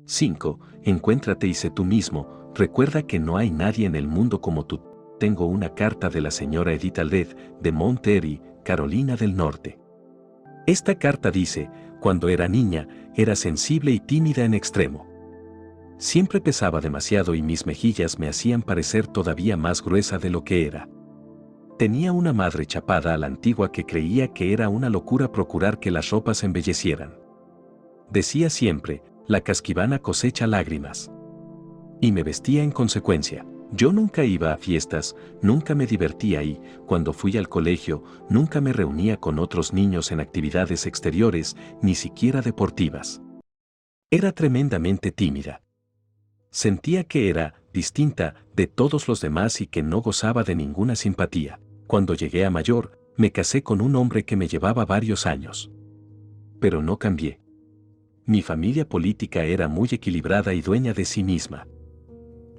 5. Encuéntrate y sé tú mismo. Recuerda que no hay nadie en el mundo como tú. Tengo una carta de la señora Edith Alred, de Mount Airy, Carolina del Norte. Esta carta dice: cuando era niña, era sensible y tímida en extremo. Siempre pesaba demasiado y mis mejillas me hacían parecer todavía más gruesa de lo que era. Tenía una madre chapada a la antigua que creía que era una locura procurar que las ropas embellecieran. Decía siempre: la casquivana cosecha lágrimas. Y me vestía en consecuencia. Yo nunca iba a fiestas, nunca me divertía y, cuando fui al colegio, nunca me reunía con otros niños en actividades exteriores, ni siquiera deportivas. Era tremendamente tímida. Sentía que era distinta de todos los demás y que no gozaba de ninguna simpatía. Cuando llegué a mayor, me casé con un hombre que me llevaba varios años. Pero no cambié. Mi familia política era muy equilibrada y dueña de sí misma.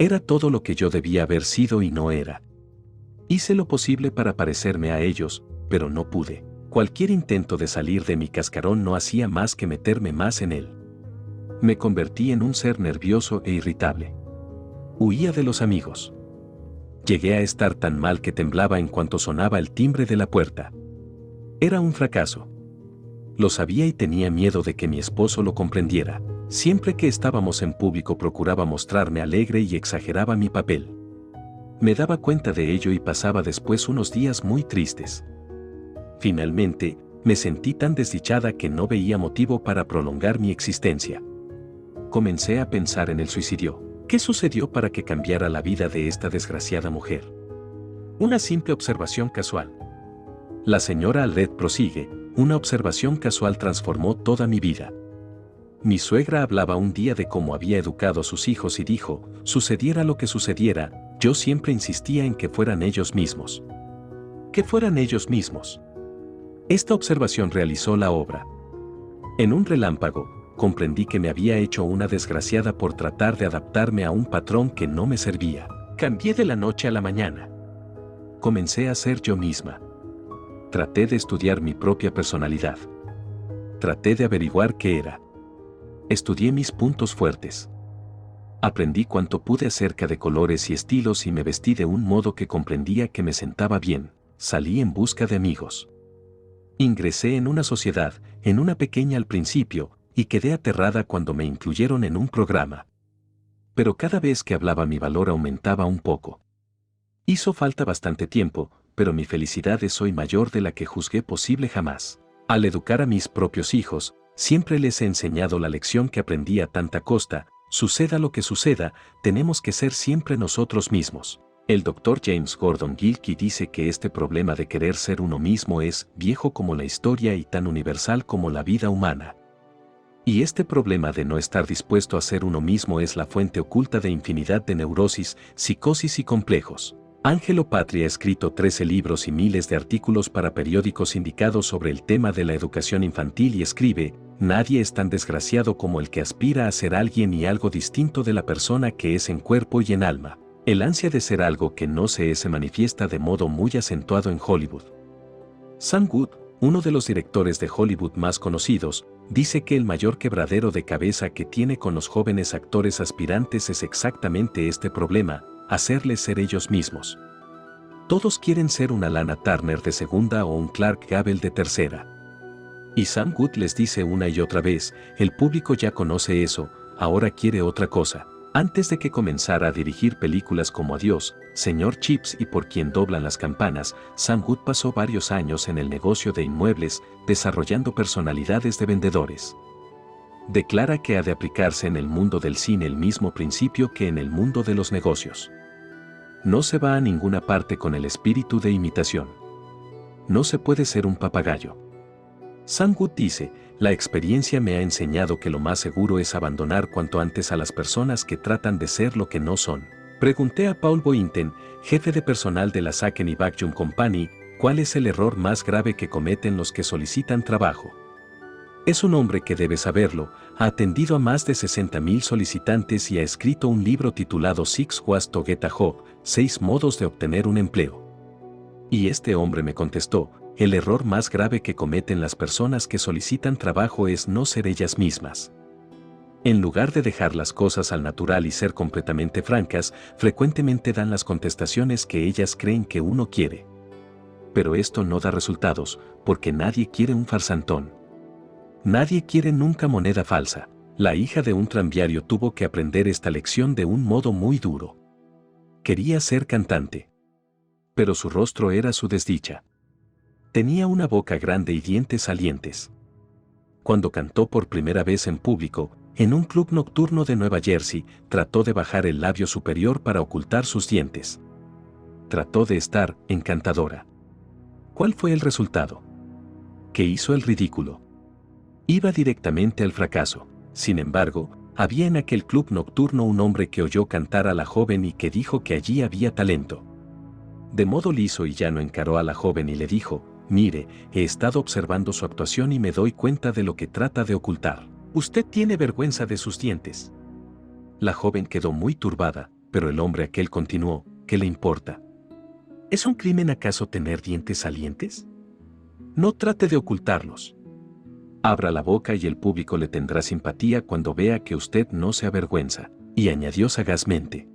Era todo lo que yo debía haber sido y no era. Hice lo posible para parecerme a ellos, pero no pude. Cualquier intento de salir de mi cascarón no hacía más que meterme más en él. Me convertí en un ser nervioso e irritable. Huía de los amigos. Llegué a estar tan mal que temblaba en cuanto sonaba el timbre de la puerta. Era un fracaso. Lo sabía y tenía miedo de que mi esposo lo comprendiera. Siempre que estábamos en público procuraba mostrarme alegre y exageraba mi papel. Me daba cuenta de ello y pasaba después unos días muy tristes. Finalmente, me sentí tan desdichada que no veía motivo para prolongar mi existencia. Comencé a pensar en el suicidio. ¿Qué sucedió para que cambiara la vida de esta desgraciada mujer? Una simple observación casual. La señora Alred prosigue: una observación casual transformó toda mi vida. Mi suegra hablaba un día de cómo había educado a sus hijos y dijo: sucediera lo que sucediera, yo siempre insistía en que fueran ellos mismos. Que fueran ellos mismos. Esta observación realizó la obra. En un relámpago, comprendí que me había hecho una desgraciada por tratar de adaptarme a un patrón que no me servía. Cambié de la noche a la mañana. Comencé a ser yo misma. Traté de estudiar mi propia personalidad. Traté de averiguar qué era. Estudié mis puntos fuertes. Aprendí cuanto pude acerca de colores y estilos y me vestí de un modo que comprendía que me sentaba bien. Salí en busca de amigos. Ingresé en una sociedad, en una pequeña al principio, y quedé aterrada cuando me incluyeron en un programa. Pero cada vez que hablaba mi valor aumentaba un poco. Hizo falta bastante tiempo, pero mi felicidad es hoy mayor de la que juzgué posible jamás. Al educar a mis propios hijos, siempre les he enseñado la lección que aprendí a tanta costa: suceda lo que suceda, tenemos que ser siempre nosotros mismos. El Dr. James Gordon Gilkey dice que este problema de querer ser uno mismo es viejo como la historia y tan universal como la vida humana. Y este problema de no estar dispuesto a ser uno mismo es la fuente oculta de infinidad de neurosis, psicosis y complejos. Angelo Patri ha escrito 13 libros y miles de artículos para periódicos indicados sobre el tema de la educación infantil y escribe: nadie es tan desgraciado como el que aspira a ser alguien y algo distinto de la persona que es en cuerpo y en alma. El ansia de ser algo que no se manifiesta de modo muy acentuado en Hollywood. Sam Wood, uno de los directores de Hollywood más conocidos, dice que el mayor quebradero de cabeza que tiene con los jóvenes actores aspirantes es exactamente este problema: hacerles ser ellos mismos. Todos quieren ser una Lana Turner de segunda o un Clark Gable de tercera. Y Sam Wood les dice una y otra vez: el público ya conoce eso, ahora quiere otra cosa. Antes de que comenzara a dirigir películas como Adiós, Señor Chips y Por quien doblan las campanas, Sam Wood pasó varios años en el negocio de inmuebles, desarrollando personalidades de vendedores. Declara que ha de aplicarse en el mundo del cine el mismo principio que en el mundo de los negocios. No se va a ninguna parte con el espíritu de imitación. No se puede ser un papagayo. Sam Wood dice: la experiencia me ha enseñado que lo más seguro es abandonar cuanto antes a las personas que tratan de ser lo que no son. Pregunté a Paul Boynton, jefe de personal de la Saken y Backyum Company, cuál es el error más grave que cometen los que solicitan trabajo. Es un hombre que debe saberlo, ha atendido a más de 60,000 solicitantes y ha escrito un libro titulado Six Ways to Get a Job, 6 modos de obtener un empleo. Y este hombre me contestó: el error más grave que cometen las personas que solicitan trabajo es no ser ellas mismas. En lugar de dejar las cosas al natural y ser completamente francas, frecuentemente dan las contestaciones que ellas creen que uno quiere. Pero esto no da resultados, porque nadie quiere un farsantón. Nadie quiere nunca moneda falsa. La hija de un tranviario tuvo que aprender esta lección de un modo muy duro. Quería ser cantante. Pero su rostro era su desdicha. Tenía una boca grande y dientes salientes. Cuando cantó por primera vez en público, en un club nocturno de Nueva Jersey, trató de bajar el labio superior para ocultar sus dientes. Trató de estar encantadora. ¿Cuál fue el resultado? Que hizo el ridículo. Iba directamente al fracaso. Sin embargo, había en aquel club nocturno un hombre que oyó cantar a la joven y que dijo que allí había talento. De modo liso y llano encaró a la joven y le dijo: «Mire, he estado observando su actuación y me doy cuenta de lo que trata de ocultar. Usted tiene vergüenza de sus dientes». La joven quedó muy turbada, pero el hombre aquel continuó: «¿Qué le importa? ¿Es un crimen acaso tener dientes salientes? No trate de ocultarlos. Abra la boca y el público le tendrá simpatía cuando vea que usted no se avergüenza», y añadió sagazmente: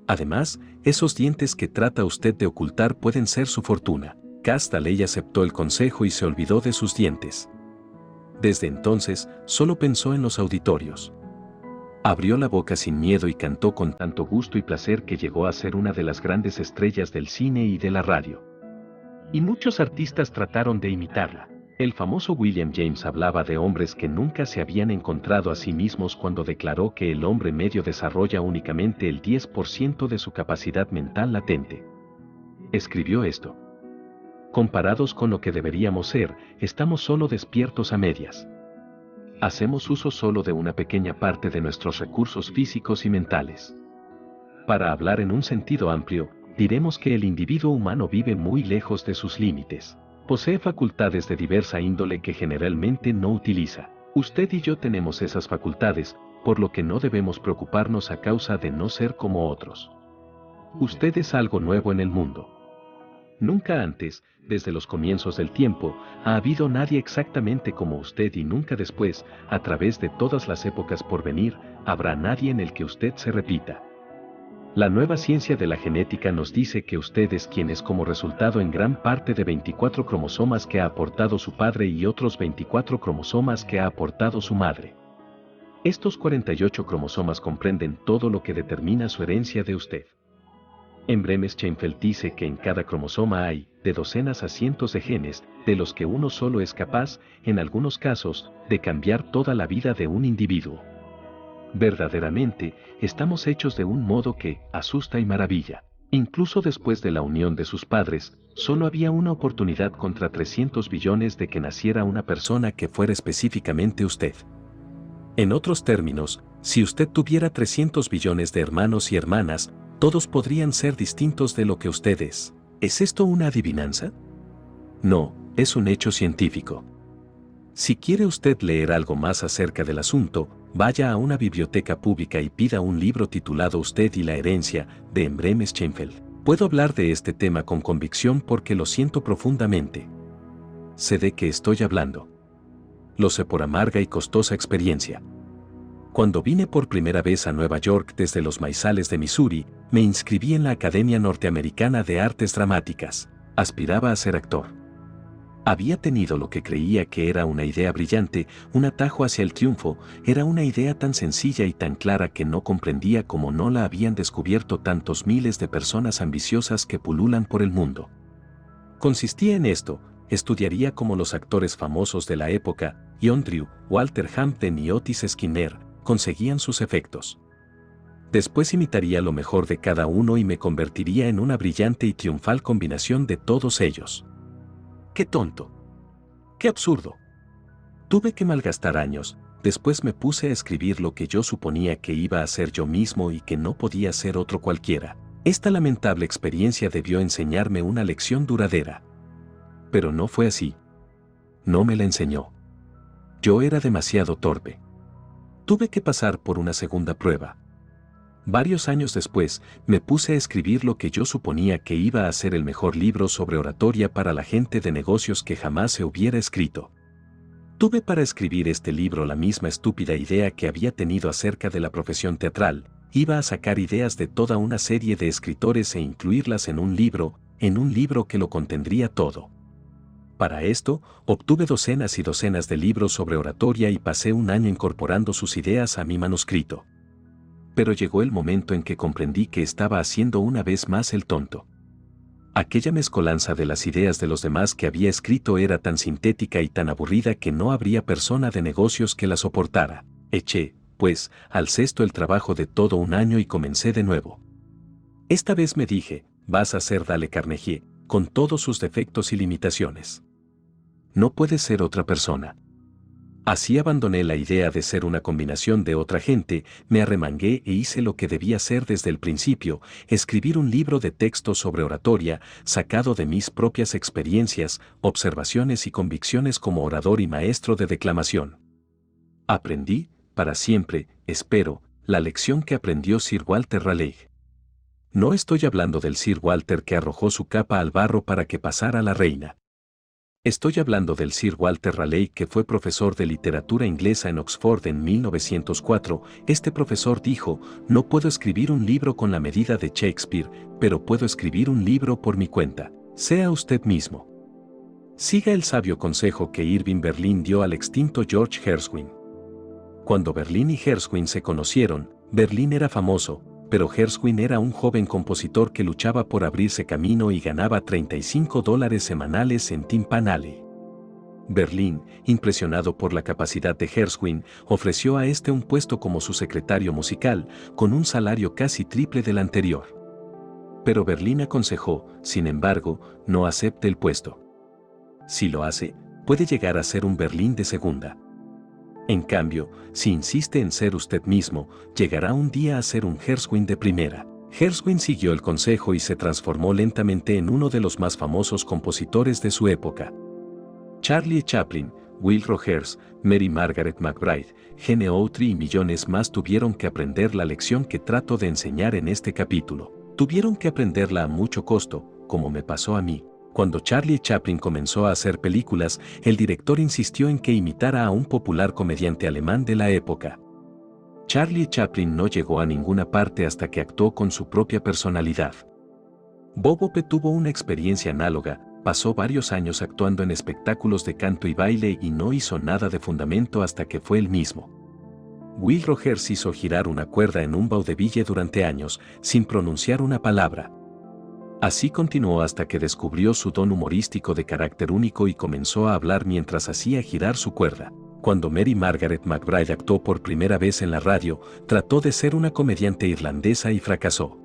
«Además, esos dientes que trata usted de ocultar pueden ser su fortuna». Castaley aceptó el consejo y se olvidó de sus dientes. Desde entonces, solo pensó en los auditorios. Abrió la boca sin miedo y cantó con tanto gusto y placer que llegó a ser una de las grandes estrellas del cine y de la radio. Y muchos artistas trataron de imitarla. El famoso William James hablaba de hombres que nunca se habían encontrado a sí mismos cuando declaró que el hombre medio desarrolla únicamente el 10% de su capacidad mental latente. Escribió esto: «Comparados con lo que deberíamos ser, estamos solo despiertos a medias. Hacemos uso solo de una pequeña parte de nuestros recursos físicos y mentales. Para hablar en un sentido amplio, diremos que el individuo humano vive muy lejos de sus límites. Posee facultades de diversa índole que generalmente no utiliza. Usted y yo tenemos esas facultades, por lo que no debemos preocuparnos a causa de no ser como otros. Usted es algo nuevo en el mundo. Nunca antes, desde los comienzos del tiempo, ha habido nadie exactamente como usted y nunca después, a través de todas las épocas por venir, habrá nadie en el que usted se repita. La nueva ciencia de la genética nos dice que usted es quien es como resultado en gran parte de 24 cromosomas que ha aportado su padre y otros 24 cromosomas que ha aportado su madre. Estos 48 cromosomas comprenden todo lo que determina su herencia de usted. Embremes Chainfeld dice que en cada cromosoma hay, de docenas a cientos de genes, de los que uno solo es capaz, en algunos casos, de cambiar toda la vida de un individuo. Verdaderamente, estamos hechos de un modo que asusta y maravilla. Incluso después de la unión de sus padres, solo había una oportunidad contra 300 billones de que naciera una persona que fuera específicamente usted. En otros términos, si usted tuviera 300 billones de hermanos y hermanas, todos podrían ser distintos de lo que usted es. ¿Es esto una adivinanza? No, es un hecho científico. Si quiere usted leer algo más acerca del asunto, vaya a una biblioteca pública y pida un libro titulado Usted y la herencia, de Embremes Chainfeld. Puedo hablar de este tema con convicción porque lo siento profundamente. Sé de qué estoy hablando. Lo sé por amarga y costosa experiencia. Cuando vine por primera vez a Nueva York desde los maizales de Missouri, me inscribí en la Academia Norteamericana de Artes Dramáticas. Aspiraba a ser actor. Había tenido lo que creía que era una idea brillante, un atajo hacia el triunfo. Era una idea tan sencilla y tan clara que no comprendía cómo no la habían descubierto tantos miles de personas ambiciosas que pululan por el mundo. Consistía en esto: estudiaría como los actores famosos de la época, John Drew, Walter Hampden y Otis Skinner, conseguían sus efectos. Después imitaría lo mejor de cada uno y me convertiría en una brillante y triunfal combinación de todos ellos. ¡Qué tonto! ¡Qué absurdo! Tuve que malgastar años. Después me puse a escribir lo que yo suponía que iba a ser yo mismo y que no podía ser otro cualquiera. Esta lamentable experiencia debió enseñarme una lección duradera. Pero no fue así. No me la enseñó. Yo era demasiado torpe. Tuve que pasar por una segunda prueba. Varios años después, me puse a escribir lo que yo suponía que iba a ser el mejor libro sobre oratoria para la gente de negocios que jamás se hubiera escrito. Tuve para escribir este libro la misma estúpida idea que había tenido acerca de la profesión teatral. Iba a sacar ideas de toda una serie de escritores e incluirlas en un libro que lo contendría todo. Para esto, obtuve docenas y docenas de libros sobre oratoria y pasé un año incorporando sus ideas a mi manuscrito. Pero llegó el momento en que comprendí que estaba haciendo una vez más el tonto. Aquella mezcolanza de las ideas de los demás que había escrito era tan sintética y tan aburrida que no habría persona de negocios que la soportara. Eché, pues, al cesto el trabajo de todo un año y comencé de nuevo. Esta vez me dije, vas a ser Dale Carnegie, con todos sus defectos y limitaciones. No puedes ser otra persona. Así abandoné la idea de ser una combinación de otra gente, me arremangué e hice lo que debía hacer desde el principio, escribir un libro de texto sobre oratoria, sacado de mis propias experiencias, observaciones y convicciones como orador y maestro de declamación. Aprendí, para siempre, espero, la lección que aprendió Sir Walter Raleigh. No estoy hablando del Sir Walter que arrojó su capa al barro para que pasara la reina. Estoy hablando del Sir Walter Raleigh que fue profesor de literatura inglesa en Oxford en 1904. Este profesor dijo, no puedo escribir un libro con la medida de Shakespeare, pero puedo escribir un libro por mi cuenta. Sea usted mismo. Siga el sabio consejo que Irving Berlin dio al extinto George Gershwin. Cuando Berlin y Gershwin se conocieron, Berlin era famoso, pero Gershwin era un joven compositor que luchaba por abrirse camino y ganaba $35 semanales en Tin Pan Alley. Berlin, impresionado por la capacidad de Gershwin, ofreció a este un puesto como su secretario musical, con un salario casi triple del anterior. Pero Berlin aconsejó, sin embargo, no acepte el puesto. Si lo hace, puede llegar a ser un Berlin de segunda. En cambio, si insiste en ser usted mismo, llegará un día a ser un Gershwin de primera. Gershwin siguió el consejo y se transformó lentamente en uno de los más famosos compositores de su época. Charlie Chaplin, Will Rogers, Mary Margaret McBride, Gene Autry y millones más tuvieron que aprender la lección que trato de enseñar en este capítulo. Tuvieron que aprenderla a mucho costo, como me pasó a mí. Cuando Charlie Chaplin comenzó a hacer películas, el director insistió en que imitara a un popular comediante alemán de la época. Charlie Chaplin no llegó a ninguna parte hasta que actuó con su propia personalidad. Bob Hope tuvo una experiencia análoga, pasó varios años actuando en espectáculos de canto y baile y no hizo nada de fundamento hasta que fue él mismo. Will Rogers hizo girar una cuerda en un vaudeville durante años, sin pronunciar una palabra. Así continuó hasta que descubrió su don humorístico de carácter único y comenzó a hablar mientras hacía girar su cuerda. Cuando Mary Margaret McBride actuó por primera vez en la radio, trató de ser una comediante irlandesa y fracasó.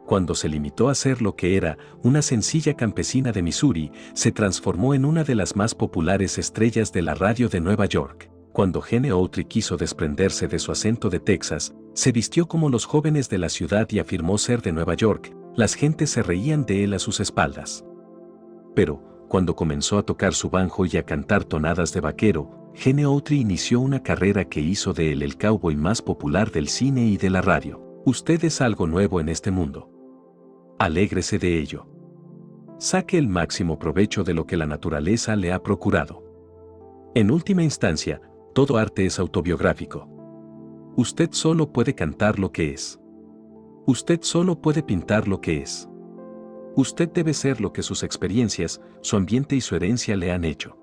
Cuando se limitó a ser lo que era, una sencilla campesina de Missouri, se transformó en una de las más populares estrellas de la radio de Nueva York. Cuando Gene Autry quiso desprenderse de su acento de Texas, se vistió como los jóvenes de la ciudad y afirmó ser de Nueva York. Las gentes se reían de él a sus espaldas. Pero, cuando comenzó a tocar su banjo y a cantar tonadas de vaquero, Gene Autry inició una carrera que hizo de él el cowboy más popular del cine y de la radio. Usted es algo nuevo en este mundo. Alégrese de ello. Saque el máximo provecho de lo que la naturaleza le ha procurado. En última instancia, todo arte es autobiográfico. Usted solo puede cantar lo que es. Usted solo puede pintar lo que es. Usted debe ser lo que sus experiencias, su ambiente y su herencia le han hecho.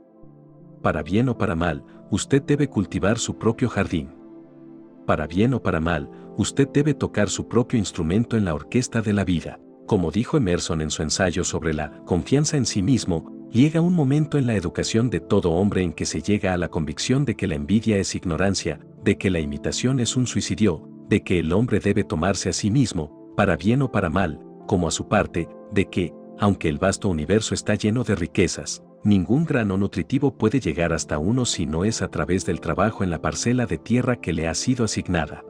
Para bien o para mal, usted debe cultivar su propio jardín. Para bien o para mal, usted debe tocar su propio instrumento en la orquesta de la vida. Como dijo Emerson en su ensayo sobre la confianza en sí mismo, llega un momento en la educación de todo hombre en que se llega a la convicción de que la envidia es ignorancia, de que la imitación es un suicidio, de que el hombre debe tomarse a sí mismo, para bien o para mal, como a su parte, de que, aunque el vasto universo está lleno de riquezas, ningún grano nutritivo puede llegar hasta uno si no es a través del trabajo en la parcela de tierra que le ha sido asignada.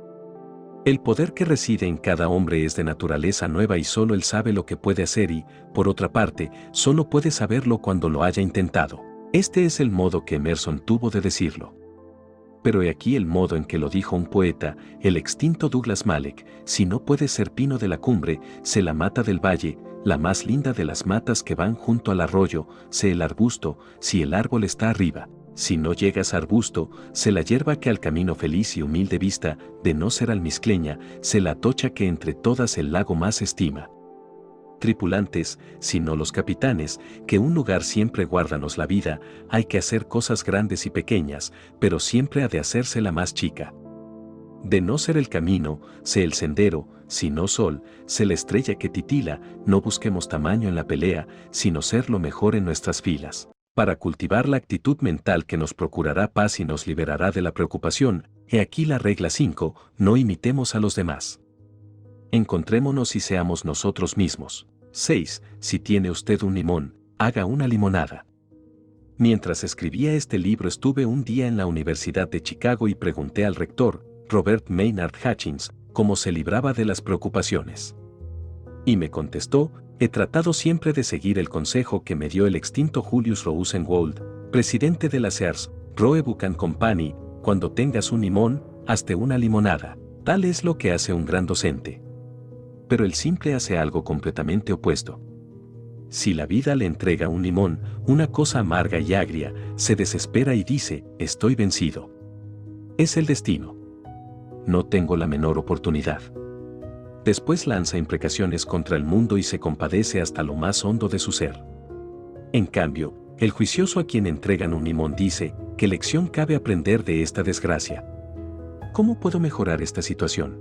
El poder que reside en cada hombre es de naturaleza nueva y solo él sabe lo que puede hacer y, por otra parte, solo puede saberlo cuando lo haya intentado. Este es el modo que Emerson tuvo de decirlo. Pero he aquí el modo en que lo dijo un poeta, el extinto Douglas Malek: si no puede ser pino de la cumbre, sé la mata del valle, la más linda de las matas que van junto al arroyo, sé el arbusto, si el árbol está arriba. Si no llegas a arbusto, se la hierba que al camino feliz y humilde vista, de no ser almizcleña, se la tocha que entre todas el lago más estima. Tripulantes, sino los capitanes, que un lugar siempre guárdanos la vida, hay que hacer cosas grandes y pequeñas, pero siempre ha de hacerse la más chica. De no ser el camino, sé el sendero, si no sol, sé la estrella que titila, no busquemos tamaño en la pelea, sino ser lo mejor en nuestras filas. Para cultivar la actitud mental que nos procurará paz y nos liberará de la preocupación, he aquí la regla 5, no imitemos a los demás. Encontrémonos y seamos nosotros mismos. 6. Si tiene usted un limón, haga una limonada. Mientras escribía este libro estuve un día en la Universidad de Chicago y pregunté al rector, Robert Maynard Hutchins, cómo se libraba de las preocupaciones. Y me contestó, he tratado siempre de seguir el consejo que me dio el extinto Julius Rosenwald, presidente de la Sears, Roebuck and Company, cuando tengas un limón, hazte una limonada. Tal es lo que hace un gran docente. Pero el simple hace algo completamente opuesto. Si la vida le entrega un limón, una cosa amarga y agria, se desespera y dice, estoy vencido. Es el destino. No tengo la menor oportunidad. Después lanza imprecaciones contra el mundo y se compadece hasta lo más hondo de su ser. En cambio, el juicioso a quien entregan un limón dice, ¿qué lección cabe aprender de esta desgracia? ¿Cómo puedo mejorar esta situación?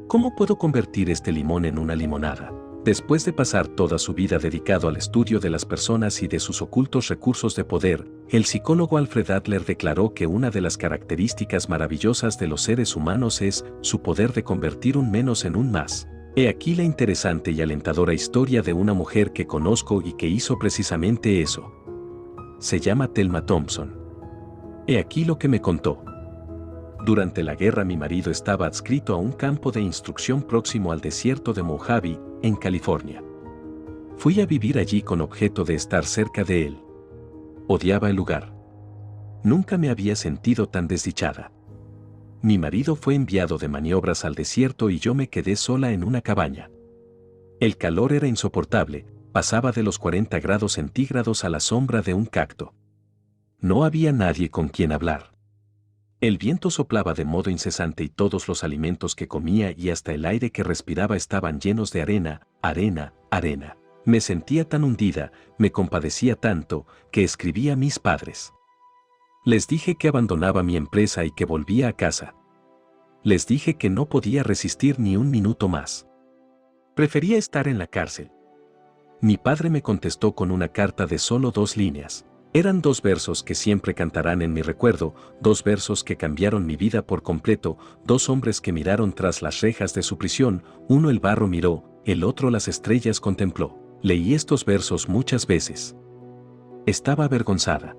¿Cómo puedo convertir este limón en una limonada? Después de pasar toda su vida dedicado al estudio de las personas y de sus ocultos recursos de poder, el psicólogo Alfred Adler declaró que una de las características maravillosas de los seres humanos es su poder de convertir un menos en un más. He aquí la interesante y alentadora historia de una mujer que conozco y que hizo precisamente eso. Se llama Thelma Thompson. He aquí lo que me contó. Durante la guerra mi marido estaba adscrito a un campo de instrucción próximo al desierto de Mojave, en California. Fui a vivir allí con objeto de estar cerca de él. Odiaba el lugar. Nunca me había sentido tan desdichada. Mi marido fue enviado de maniobras al desierto y yo me quedé sola en una cabaña. El calor era insoportable, pasaba de los 40 grados centígrados a la sombra de un cacto. No había nadie con quien hablar. El viento soplaba de modo incesante y todos los alimentos que comía y hasta el aire que respiraba estaban llenos de arena, arena, arena. Me sentía tan hundida, me compadecía tanto, que escribí a mis padres. Les dije que abandonaba mi empresa y que volvía a casa. Les dije que no podía resistir ni un minuto más. Prefería estar en la cárcel. Mi padre me contestó con una carta de solo 2 líneas. Eran 2 versos que siempre cantarán en mi recuerdo, 2 versos que cambiaron mi vida por completo, 2 hombres que miraron tras las rejas de su prisión, uno el barro miró, el otro las estrellas contempló. Leí estos versos muchas veces. Estaba avergonzada.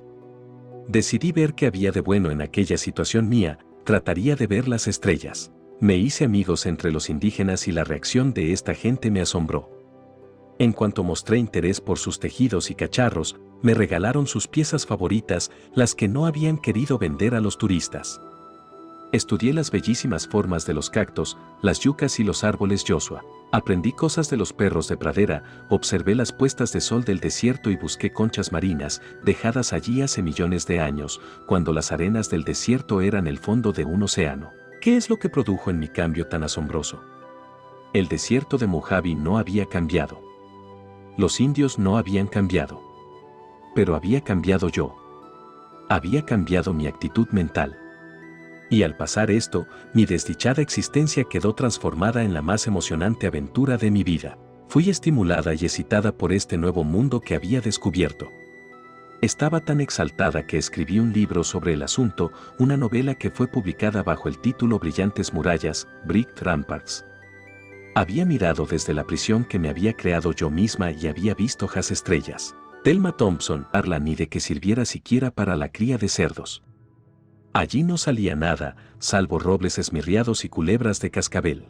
Decidí ver qué había de bueno en aquella situación mía, trataría de ver las estrellas. Me hice amigos entre los indígenas y la reacción de esta gente me asombró. En cuanto mostré interés por sus tejidos y cacharros, me regalaron sus piezas favoritas, las que no habían querido vender a los turistas. Estudié las bellísimas formas de los cactos, las yucas y los árboles Joshua. Aprendí cosas de los perros de pradera, observé las puestas de sol del desierto y busqué conchas marinas, dejadas allí hace millones de años, cuando las arenas del desierto eran el fondo de un océano. ¿Qué es lo que produjo en mi cambio tan asombroso? El desierto de Mojave no había cambiado. Los indios no habían cambiado. Pero había cambiado yo. Había cambiado mi actitud mental. Y al pasar esto, mi desdichada existencia quedó transformada en la más emocionante aventura de mi vida. Fui estimulada y excitada por este nuevo mundo que había descubierto. Estaba tan exaltada que escribí un libro sobre el asunto, una novela que fue publicada bajo el título Brillantes murallas, Bright Ramparts. Había mirado desde la prisión que me había creado yo misma y había visto las estrellas. Thelma Thompson, parla ni de que sirviera siquiera para la cría de cerdos. Allí no salía nada, salvo robles esmirriados y culebras de cascabel.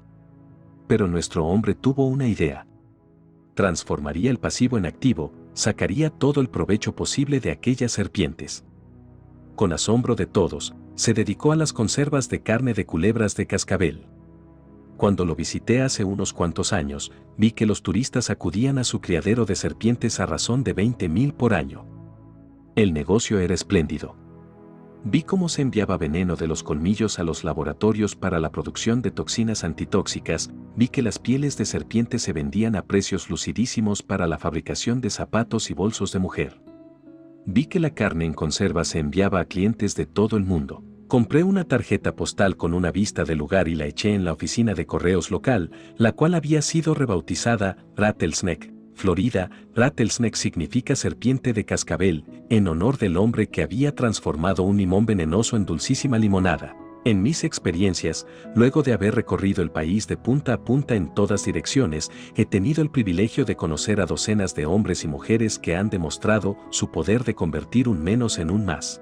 Pero nuestro hombre tuvo una idea. Transformaría el pasivo en activo, sacaría todo el provecho posible de aquellas serpientes. Con asombro de todos, se dedicó a las conservas de carne de culebras de cascabel. Cuando lo visité hace unos cuantos años, vi que los turistas acudían a su criadero de serpientes a razón de 20,000 por año. El negocio era espléndido. Vi cómo se enviaba veneno de los colmillos a los laboratorios para la producción de toxinas antitóxicas, vi que las pieles de serpiente se vendían a precios lucidísimos para la fabricación de zapatos y bolsos de mujer. Vi que la carne en conserva se enviaba a clientes de todo el mundo. Compré una tarjeta postal con una vista del lugar y la eché en la oficina de correos local, la cual había sido rebautizada Rattlesnake, Florida. Rattlesnake significa serpiente de cascabel, en honor del hombre que había transformado un limón venenoso en dulcísima limonada. En mis experiencias, luego de haber recorrido el país de punta a punta en todas direcciones, he tenido el privilegio de conocer a docenas de hombres y mujeres que han demostrado su poder de convertir un menos en un más.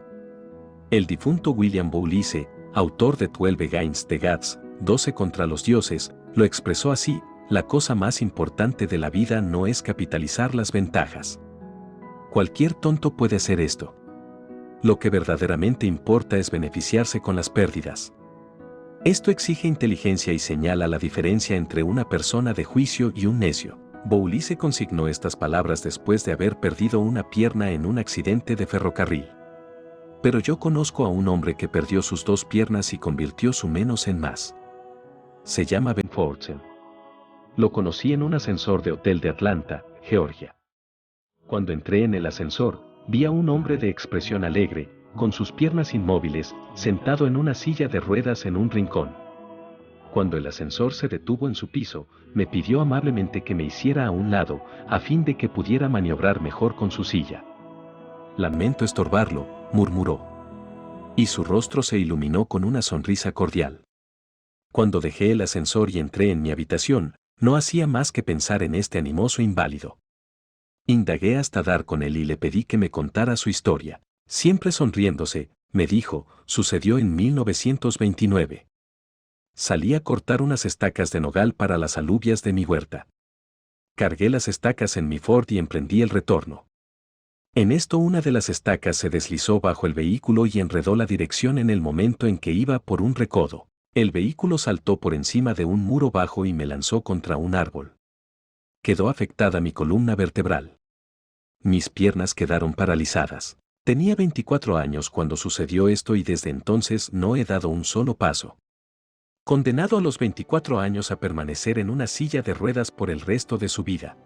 El difunto William Bowlise, autor de 12 Against the Gods, 12 contra los dioses, lo expresó así: la cosa más importante de la vida no es capitalizar las ventajas. Cualquier tonto puede hacer esto. Lo que verdaderamente importa es beneficiarse con las pérdidas. Esto exige inteligencia y señala la diferencia entre una persona de juicio y un necio. Bowlise consignó estas palabras después de haber perdido una pierna en un accidente de ferrocarril. Pero yo conozco a un hombre que perdió sus 2 piernas y convirtió su menos en más. Se llama Ben Fortune. Lo conocí en un ascensor de hotel de Atlanta, Georgia. Cuando entré en el ascensor, vi a un hombre de expresión alegre, con sus piernas inmóviles, sentado en una silla de ruedas en un rincón. Cuando el ascensor se detuvo en su piso, me pidió amablemente que me hiciera a un lado, a fin de que pudiera maniobrar mejor con su silla. Lamento estorbarlo, murmuró. Y su rostro se iluminó con una sonrisa cordial. Cuando dejé el ascensor y entré en mi habitación, no hacía más que pensar en este animoso inválido. Indagué hasta dar con él y le pedí que me contara su historia. Siempre sonriéndose, me dijo: sucedió en 1929. Salí a cortar unas estacas de nogal para las alubias de mi huerta. Cargué las estacas en mi Ford y emprendí el retorno. En esto una de las estacas se deslizó bajo el vehículo y enredó la dirección en el momento en que iba por un recodo. El vehículo saltó por encima de un muro bajo y me lanzó contra un árbol. Quedó afectada mi columna vertebral. Mis piernas quedaron paralizadas. Tenía 24 años cuando sucedió esto y desde entonces no he dado un solo paso. Condenado a los 24 años a permanecer en una silla de ruedas por el resto de su vida.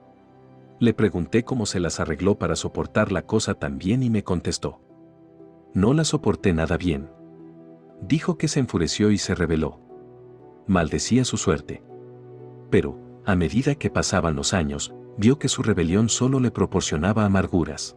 Le pregunté cómo se las arregló para soportar la cosa tan bien y me contestó: no la soporté nada bien. Dijo que se enfureció y se rebeló. Maldecía su suerte. Pero, a medida que pasaban los años, vio que su rebelión solo le proporcionaba amarguras.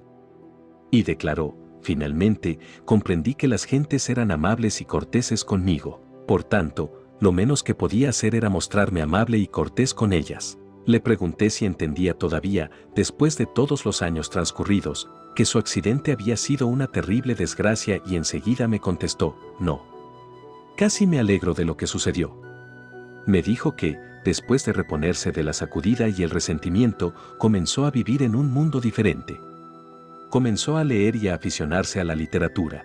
Y declaró: finalmente, comprendí que las gentes eran amables y corteses conmigo. Por tanto, lo menos que podía hacer era mostrarme amable y cortés con ellas. Le pregunté si entendía todavía, después de todos los años transcurridos, que su accidente había sido una terrible desgracia y enseguida me contestó: no. Casi me alegro de lo que sucedió. Me dijo que, después de reponerse de la sacudida y el resentimiento, comenzó a vivir en un mundo diferente. Comenzó a leer y a aficionarse a la literatura.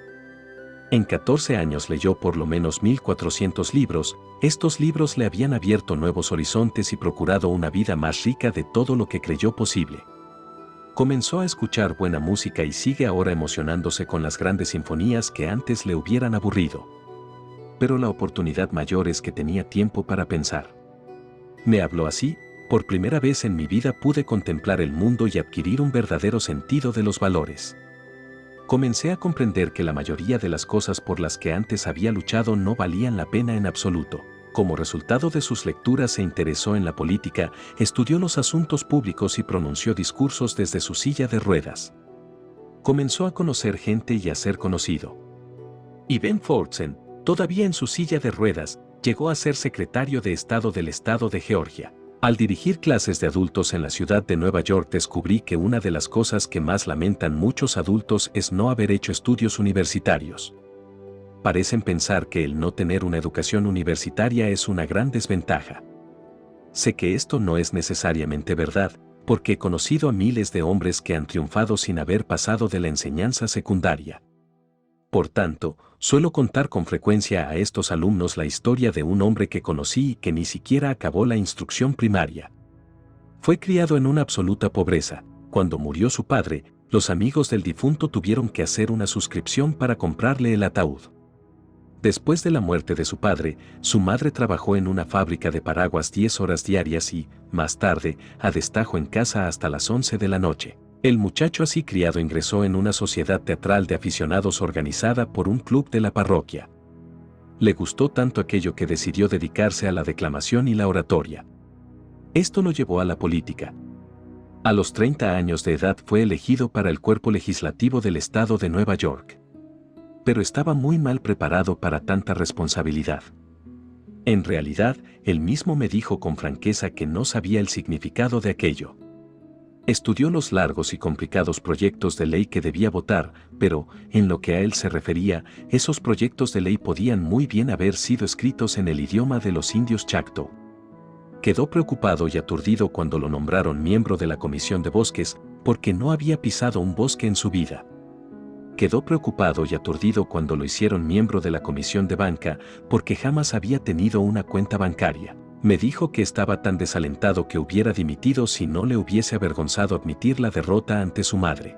En 14 años leyó por lo menos 1400 libros. Estos libros le habían abierto nuevos horizontes y procurado una vida más rica de todo lo que creyó posible. Comenzó a escuchar buena música y sigue ahora emocionándose con las grandes sinfonías que antes le hubieran aburrido. Pero la oportunidad mayor es que tenía tiempo para pensar. Me habló así: por primera vez en mi vida pude contemplar el mundo y adquirir un verdadero sentido de los valores. Comencé a comprender que la mayoría de las cosas por las que antes había luchado no valían la pena en absoluto. Como resultado de sus lecturas se interesó en la política, estudió los asuntos públicos y pronunció discursos desde su silla de ruedas. Comenzó a conocer gente y a ser conocido. Y Ben Fortune, todavía en su silla de ruedas, llegó a ser secretario de Estado del Estado de Georgia. Al dirigir clases de adultos en la ciudad de Nueva York descubrí que una de las cosas que más lamentan muchos adultos es no haber hecho estudios universitarios. Parecen pensar que el no tener una educación universitaria es una gran desventaja. Sé que esto no es necesariamente verdad, porque he conocido a miles de hombres que han triunfado sin haber pasado de la enseñanza secundaria. Por tanto, suelo contar con frecuencia a estos alumnos la historia de un hombre que conocí y que ni siquiera acabó la instrucción primaria. Fue criado en una absoluta pobreza. Cuando murió su padre, los amigos del difunto tuvieron que hacer una suscripción para comprarle el ataúd. Después de la muerte de su padre, su madre trabajó en una fábrica de paraguas 10 horas diarias y, más tarde, a destajo en casa hasta las 11 de la noche. El muchacho así criado ingresó en una sociedad teatral de aficionados organizada por un club de la parroquia. Le gustó tanto aquello que decidió dedicarse a la declamación y la oratoria. Esto lo llevó a la política. A los 30 años de edad fue elegido para el cuerpo legislativo del estado de Nueva York. Pero estaba muy mal preparado para tanta responsabilidad. En realidad, él mismo me dijo con franqueza que no sabía el significado de aquello. Estudió los largos y complicados proyectos de ley que debía votar, pero, en lo que a él se refería, esos proyectos de ley podían muy bien haber sido escritos en el idioma de los indios Chacto. Quedó preocupado y aturdido cuando lo nombraron miembro de la Comisión de Bosques, porque no había pisado un bosque en su vida. Quedó preocupado y aturdido cuando lo hicieron miembro de la Comisión de Banca, porque jamás había tenido una cuenta bancaria. Me dijo que estaba tan desalentado que hubiera dimitido si no le hubiese avergonzado admitir la derrota ante su madre.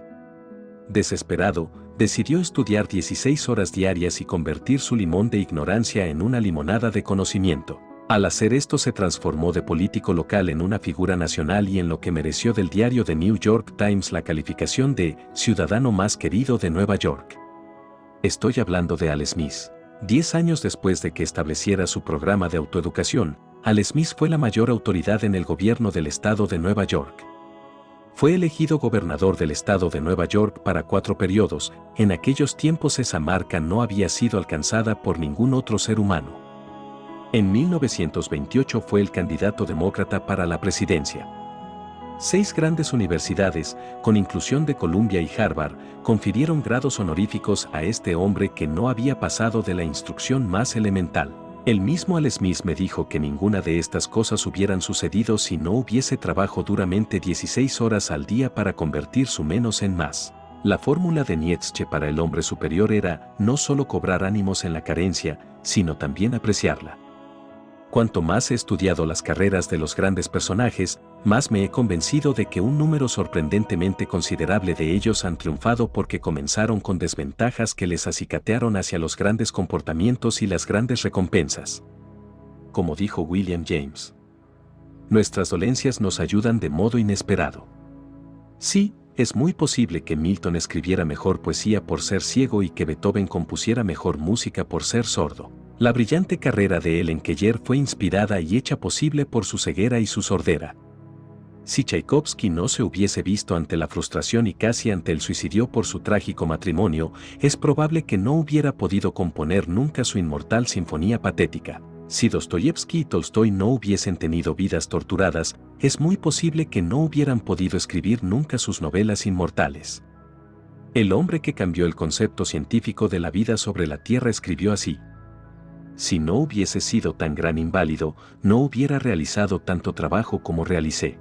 Desesperado, decidió estudiar 16 horas diarias y convertir su limón de ignorancia en una limonada de conocimiento. Al hacer esto se transformó de político local en una figura nacional y en lo que mereció del diario The New York Times la calificación de ciudadano más querido de Nueva York. Estoy hablando de Al Smith. 10 años después de que estableciera su programa de autoeducación, Al Smith fue la mayor autoridad en el gobierno del estado de Nueva York. Fue elegido gobernador del estado de Nueva York para 4 periodos. En aquellos tiempos esa marca no había sido alcanzada por ningún otro ser humano. En 1928 fue el candidato demócrata para la presidencia. 6 grandes universidades, con inclusión de Columbia y Harvard, confirieron grados honoríficos a este hombre que no había pasado de la instrucción más elemental. El mismo Al Smith me dijo que ninguna de estas cosas hubieran sucedido si no hubiese trabajado duramente 16 horas al día para convertir su menos en más. La fórmula de Nietzsche para el hombre superior era no solo cobrar ánimos en la carencia, sino también apreciarla. Cuanto más he estudiado las carreras de los grandes personajes, más me he convencido de que un número sorprendentemente considerable de ellos han triunfado porque comenzaron con desventajas que les acicatearon hacia los grandes comportamientos y las grandes recompensas. Como dijo William James, nuestras dolencias nos ayudan de modo inesperado. Sí, es muy posible que Milton escribiera mejor poesía por ser ciego y que Beethoven compusiera mejor música por ser sordo. La brillante carrera de Ellen Keller fue inspirada y hecha posible por su ceguera y su sordera. Si Tchaikovsky no se hubiese visto ante la frustración y casi ante el suicidio por su trágico matrimonio, es probable que no hubiera podido componer nunca su inmortal sinfonía patética. Si Dostoyevsky y Tolstoy no hubiesen tenido vidas torturadas, es muy posible que no hubieran podido escribir nunca sus novelas inmortales. El hombre que cambió el concepto científico de la vida sobre la Tierra escribió así: si no hubiese sido tan gran inválido, no hubiera realizado tanto trabajo como realicé.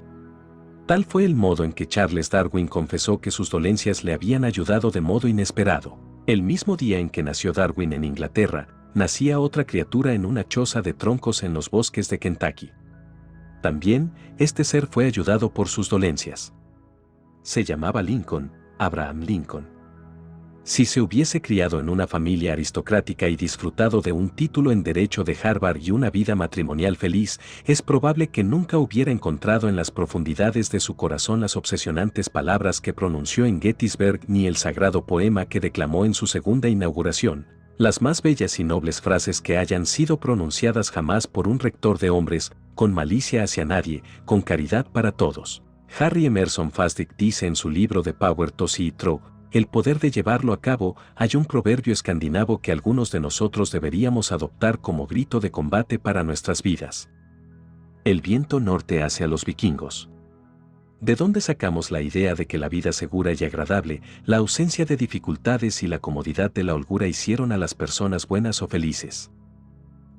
Tal fue el modo en que Charles Darwin confesó que sus dolencias le habían ayudado de modo inesperado. El mismo día en que nació Darwin en Inglaterra, nacía otra criatura en una choza de troncos en los bosques de Kentucky. También, este ser fue ayudado por sus dolencias. Se llamaba Lincoln, Abraham Lincoln. Si se hubiese criado en una familia aristocrática y disfrutado de un título en Derecho de Harvard y una vida matrimonial feliz, es probable que nunca hubiera encontrado en las profundidades de su corazón las obsesionantes palabras que pronunció en Gettysburg ni el sagrado poema que declamó en su segunda inauguración, las más bellas y nobles frases que hayan sido pronunciadas jamás por un rector de hombres, con malicia hacia nadie, con caridad para todos. Harry Emerson Fosdick dice en su libro The Power to See It Through, el poder de llevarlo a cabo, hay un proverbio escandinavo que algunos de nosotros deberíamos adoptar como grito de combate para nuestras vidas. El viento norte hace a los vikingos. ¿De dónde sacamos la idea de que la vida segura y agradable, la ausencia de dificultades y la comodidad de la holgura hicieron a las personas buenas o felices?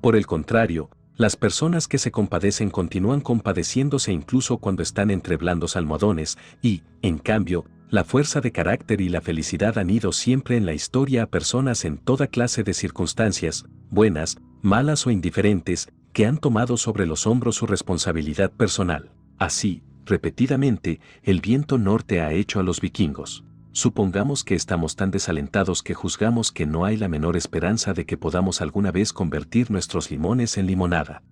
Por el contrario, las personas que se compadecen continúan compadeciéndose incluso cuando están entre blandos almohadones y, en cambio, la fuerza de carácter y la felicidad han ido siempre en la historia a personas en toda clase de circunstancias, buenas, malas o indiferentes, que han tomado sobre los hombros su responsabilidad personal. Así, repetidamente, el viento norte ha hecho a los vikingos. Supongamos que estamos tan desalentados que juzgamos que no hay la menor esperanza de que podamos alguna vez convertir nuestros limones en limonada.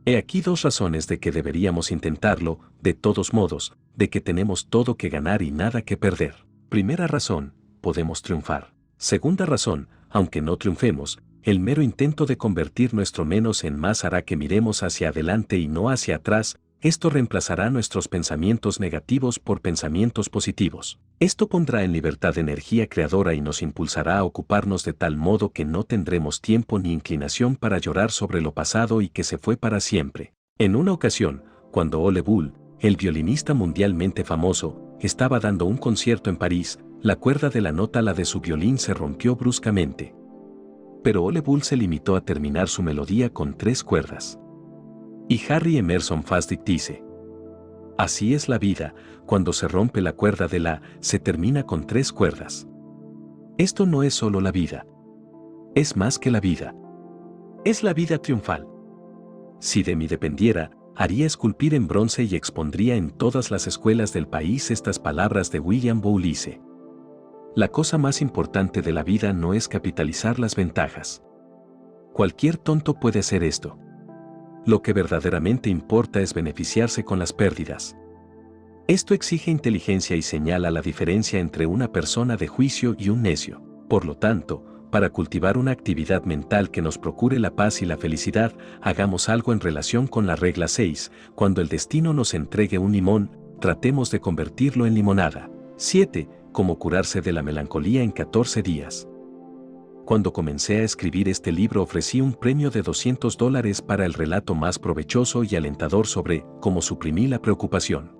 He aquí dos razones de que deberíamos intentarlo, de todos modos, de que tenemos todo que ganar y nada que perder. Primera razón, podemos triunfar. Segunda razón, aunque no triunfemos, el mero intento de convertir nuestro menos en más hará que miremos hacia adelante y no hacia atrás. Esto reemplazará nuestros pensamientos negativos por pensamientos positivos. Esto pondrá en libertad energía creadora y nos impulsará a ocuparnos de tal modo que no tendremos tiempo ni inclinación para llorar sobre lo pasado y que se fue para siempre. En una ocasión, cuando Ole Bull, el violinista mundialmente famoso, estaba dando un concierto en París, la cuerda de la nota la de su violín se rompió bruscamente. Pero Ole Bull se limitó a terminar su melodía con 3 cuerdas. Y Harry Emerson Fosdick dice: así es la vida, cuando se rompe la cuerda de la, se termina con 3 cuerdas. Esto no es solo la vida. Es más que la vida. Es la vida triunfal. Si de mí dependiera, haría esculpir en bronce y expondría en todas las escuelas del país estas palabras de William Bowlise. La cosa más importante de la vida no es capitalizar las ventajas. Cualquier tonto puede hacer esto. Lo que verdaderamente importa es beneficiarse con las pérdidas. Esto exige inteligencia y señala la diferencia entre una persona de juicio y un necio. Por lo tanto, para cultivar una actividad mental que nos procure la paz y la felicidad, hagamos algo en relación con la regla 6. Cuando el destino nos entregue un limón, tratemos de convertirlo en limonada. 7. Cómo curarse de la melancolía en 14 días. Cuando comencé a escribir este libro ofrecí un premio de $200 para el relato más provechoso y alentador sobre cómo suprimir la preocupación.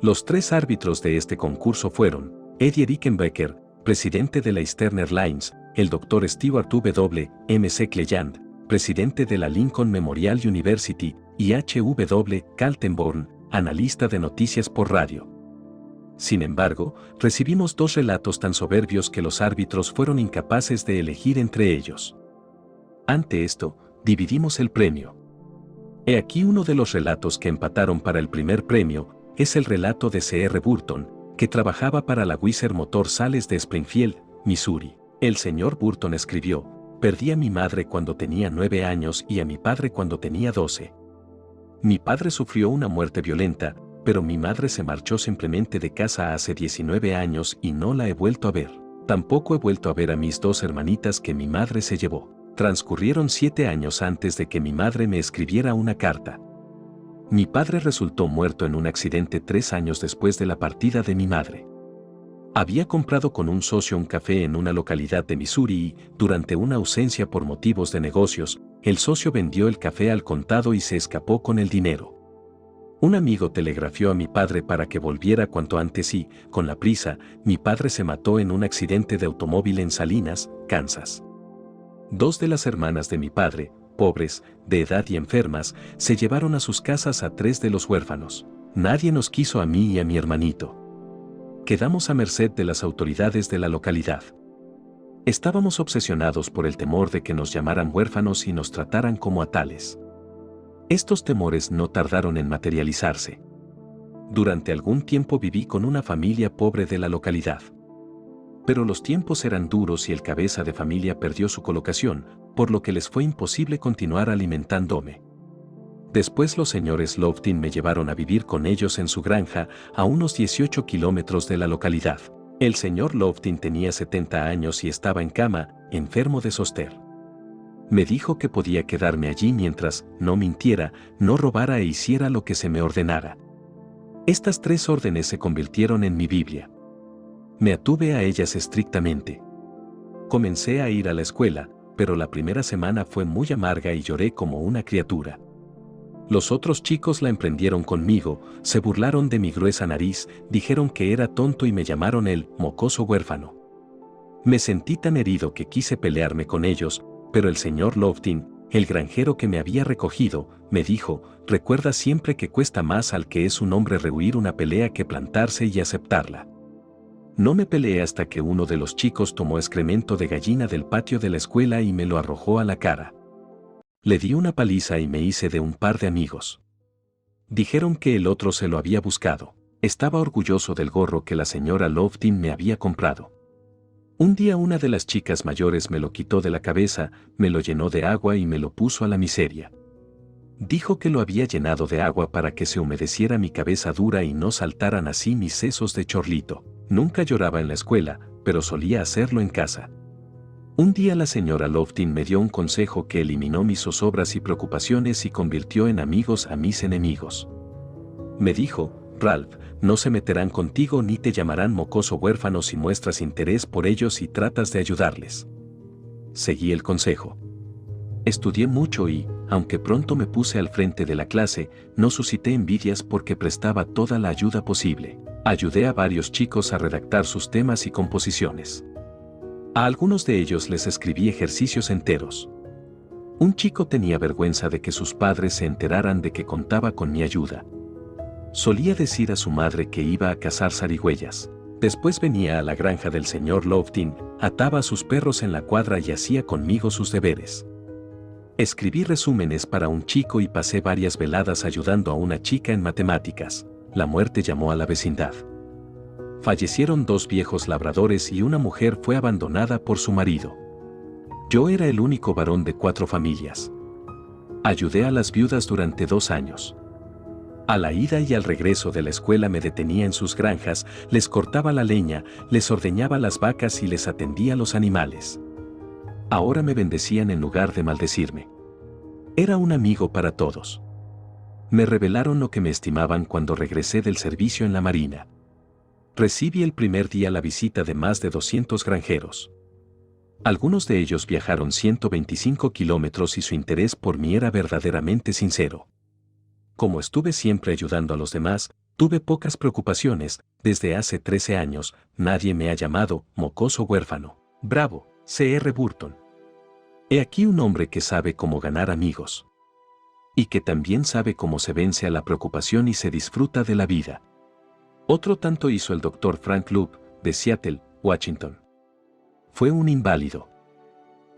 Los 3 árbitros de este concurso fueron Eddie Rickenbacker, presidente de la Eastern Airlines, el Dr. Stewart W. M. C. Cleland, presidente de la Lincoln Memorial University, y H. W. Kaltenborn, analista de noticias por radio. Sin embargo, recibimos 2 relatos tan soberbios que los árbitros fueron incapaces de elegir entre ellos. Ante esto, dividimos el premio. He aquí uno de los relatos que empataron para el primer premio, es el relato de C.R. Burton, que trabajaba para la Weiser Motor Sales de Springfield, Missouri. El señor Burton escribió: perdí a mi madre cuando tenía 9 años y a mi padre cuando tenía 12. Mi padre sufrió una muerte violenta, pero mi madre se marchó simplemente de casa hace 19 años y no la he vuelto a ver. Tampoco he vuelto a ver a mis 2 hermanitas que mi madre se llevó. Transcurrieron 7 años antes de que mi madre me escribiera una carta. Mi padre resultó muerto en un accidente 3 años después de la partida de mi madre. Había comprado con un socio un café en una localidad de Missouri y, durante una ausencia por motivos de negocios, el socio vendió el café al contado y se escapó con el dinero. Un amigo telegrafió a mi padre para que volviera cuanto antes y, con la prisa, mi padre se mató en un accidente de automóvil en Salinas, Kansas. 2 de las hermanas de mi padre, pobres, de edad y enfermas, se llevaron a sus casas a 3 de los huérfanos. Nadie nos quiso a mí y a mi hermanito. Quedamos a merced de las autoridades de la localidad. Estábamos obsesionados por el temor de que nos llamaran huérfanos y nos trataran como a tales. Estos temores no tardaron en materializarse. Durante algún tiempo viví con una familia pobre de la localidad. Pero los tiempos eran duros y el cabeza de familia perdió su colocación, por lo que les fue imposible continuar alimentándome. Después los señores Loftin me llevaron a vivir con ellos en su granja, a unos 18 kilómetros de la localidad. El señor Loftin tenía 70 años y estaba en cama, enfermo de zoster. Me dijo que podía quedarme allí mientras, no mintiera, no robara e hiciera lo que se me ordenara. Estas 3 órdenes se convirtieron en mi Biblia. Me atuve a ellas estrictamente. Comencé a ir a la escuela, pero la primera semana fue muy amarga y lloré como una criatura. Los otros chicos la emprendieron conmigo, se burlaron de mi gruesa nariz, dijeron que era tonto y me llamaron el mocoso huérfano. Me sentí tan herido que quise pelearme con ellos, pero el señor Loftin, el granjero que me había recogido, me dijo: recuerda siempre que cuesta más al que es un hombre rehuir una pelea que plantarse y aceptarla. No me peleé hasta que uno de los chicos tomó excremento de gallina del patio de la escuela y me lo arrojó a la cara. Le di una paliza y me hice de un par de amigos. Dijeron que el otro se lo había buscado. Estaba orgulloso del gorro que la señora Loftin me había comprado. Un día una de las chicas mayores me lo quitó de la cabeza, me lo llenó de agua y me lo puso a la miseria. Dijo que lo había llenado de agua para que se humedeciera mi cabeza dura y no saltaran así mis sesos de chorlito. Nunca lloraba en la escuela, pero solía hacerlo en casa. Un día la señora Loftin me dio un consejo que eliminó mis zozobras y preocupaciones y convirtió en amigos a mis enemigos. Me dijo: Ralph, no se meterán contigo ni te llamarán mocoso huérfano si muestras interés por ellos y tratas de ayudarles. Seguí el consejo. Estudié mucho y, aunque pronto me puse al frente de la clase, no suscité envidias porque prestaba toda la ayuda posible. Ayudé a varios chicos a redactar sus temas y composiciones. A algunos de ellos les escribí ejercicios enteros. Un chico tenía vergüenza de que sus padres se enteraran de que contaba con mi ayuda. Solía decir a su madre que iba a cazar zarigüeyas. Después venía a la granja del señor Loftin, ataba a sus perros en la cuadra y hacía conmigo sus deberes. Escribí resúmenes para un chico y pasé varias veladas ayudando a una chica en matemáticas. La muerte llamó a la vecindad. Fallecieron 2 viejos labradores y una mujer fue abandonada por su marido. Yo era el único varón de 4 familias. Ayudé a las viudas durante 2 años. A la ida y al regreso de la escuela me detenía en sus granjas, les cortaba la leña, les ordeñaba las vacas y les atendía a los animales. Ahora me bendecían en lugar de maldecirme. Era un amigo para todos. Me revelaron lo que me estimaban cuando regresé del servicio en la Marina. Recibí el primer día la visita de más de 200 granjeros. Algunos de ellos viajaron 125 kilómetros y su interés por mí era verdaderamente sincero. Como estuve siempre ayudando a los demás, tuve pocas preocupaciones. Desde hace 13 años, nadie me ha llamado mocoso huérfano. Bravo, C.R. Burton. He aquí un hombre que sabe cómo ganar amigos. Y que también sabe cómo se vence a la preocupación y se disfruta de la vida. Otro tanto hizo el Dr. Frank Loop, de Seattle, Washington. Fue un inválido.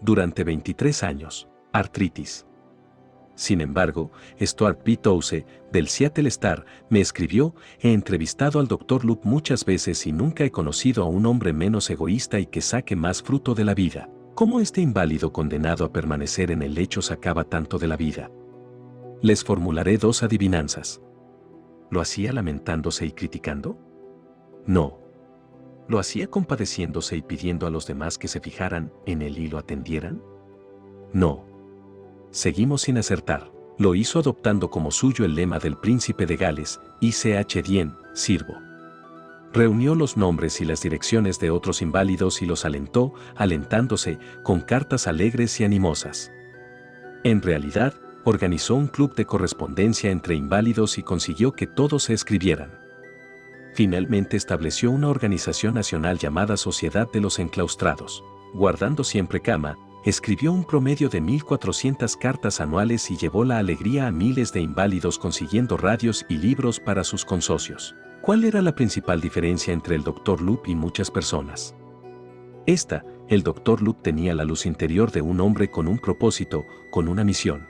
Durante 23 años, artritis. Sin embargo, Stuart P. Touse, del Seattle Star, me escribió: he entrevistado al Dr. Loop muchas veces y nunca he conocido a un hombre menos egoísta y que saque más fruto de la vida. ¿Cómo este inválido condenado a permanecer en el lecho sacaba tanto de la vida? Les formularé 2 adivinanzas. ¿Lo hacía lamentándose y criticando? No. ¿Lo hacía compadeciéndose y pidiendo a los demás que se fijaran en él y lo atendieran? No. Seguimos sin acertar. Lo hizo adoptando como suyo el lema del príncipe de Gales, Ich dien, sirvo. Reunió los nombres y las direcciones de otros inválidos y los alentó, alentándose, con cartas alegres y animosas. En realidad, organizó un club de correspondencia entre inválidos y consiguió que todos se escribieran. Finalmente estableció una organización nacional llamada Sociedad de los Enclaustrados. Guardando siempre cama, escribió un promedio de 1.400 cartas anuales y llevó la alegría a miles de inválidos consiguiendo radios y libros para sus consocios. ¿Cuál era la principal diferencia entre el Dr. Loop y muchas personas? El Dr. Loop tenía la luz interior de un hombre con un propósito, con una misión.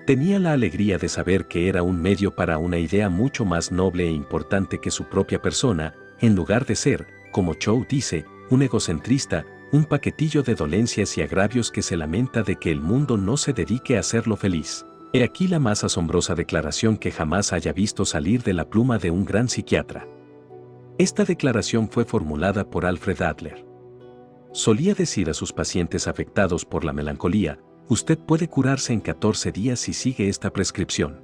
Tenía la alegría de saber que era un medio para una idea mucho más noble e importante que su propia persona, en lugar de ser, como Chow dice, un egocentrista, un paquetillo de dolencias y agravios que se lamenta de que el mundo no se dedique a hacerlo feliz. He aquí la más asombrosa declaración que jamás haya visto salir de la pluma de un gran psiquiatra. Esta declaración fue formulada por Alfred Adler. Solía decir a sus pacientes afectados por la melancolía: usted puede curarse en 14 días si sigue esta prescripción.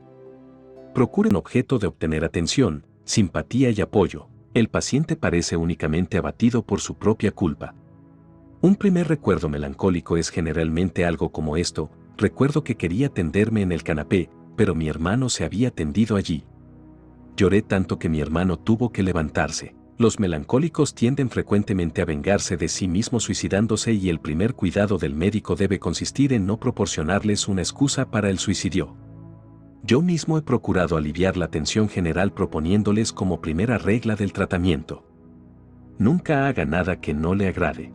Procure un objeto de obtener atención, simpatía y apoyo. El paciente parece únicamente abatido por su propia culpa. Un primer recuerdo melancólico es generalmente algo como esto: recuerdo que quería tenderme en el canapé, pero mi hermano se había tendido allí. Lloré tanto que mi hermano tuvo que levantarse. Los melancólicos tienden frecuentemente a vengarse de sí mismos suicidándose y el primer cuidado del médico debe consistir en no proporcionarles una excusa para el suicidio. Yo mismo he procurado aliviar la tensión general proponiéndoles como primera regla del tratamiento: nunca haga nada que no le agrade.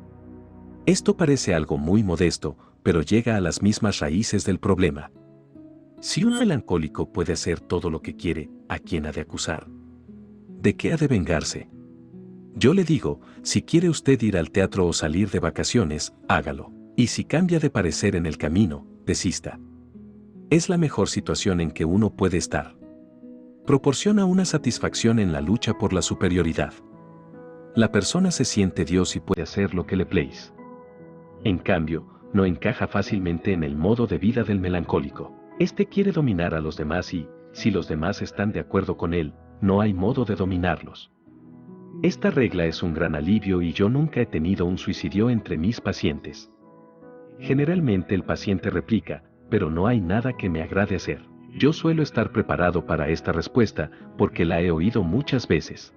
Esto parece algo muy modesto, pero llega a las mismas raíces del problema. Si un melancólico puede hacer todo lo que quiere, ¿a quién ha de acusar? ¿De qué ha de vengarse? Yo le digo, si quiere usted ir al teatro o salir de vacaciones, hágalo. Y si cambia de parecer en el camino, desista. Es la mejor situación en que uno puede estar. Proporciona una satisfacción en la lucha por la superioridad. La persona se siente Dios y puede hacer lo que le place. En cambio, no encaja fácilmente en el modo de vida del melancólico. Este quiere dominar a los demás y, si los demás están de acuerdo con él, no hay modo de dominarlos. Esta regla es un gran alivio y yo nunca he tenido un suicidio entre mis pacientes. Generalmente el paciente replica, pero no hay nada que me agrade hacer. Yo suelo estar preparado para esta respuesta porque la he oído muchas veces.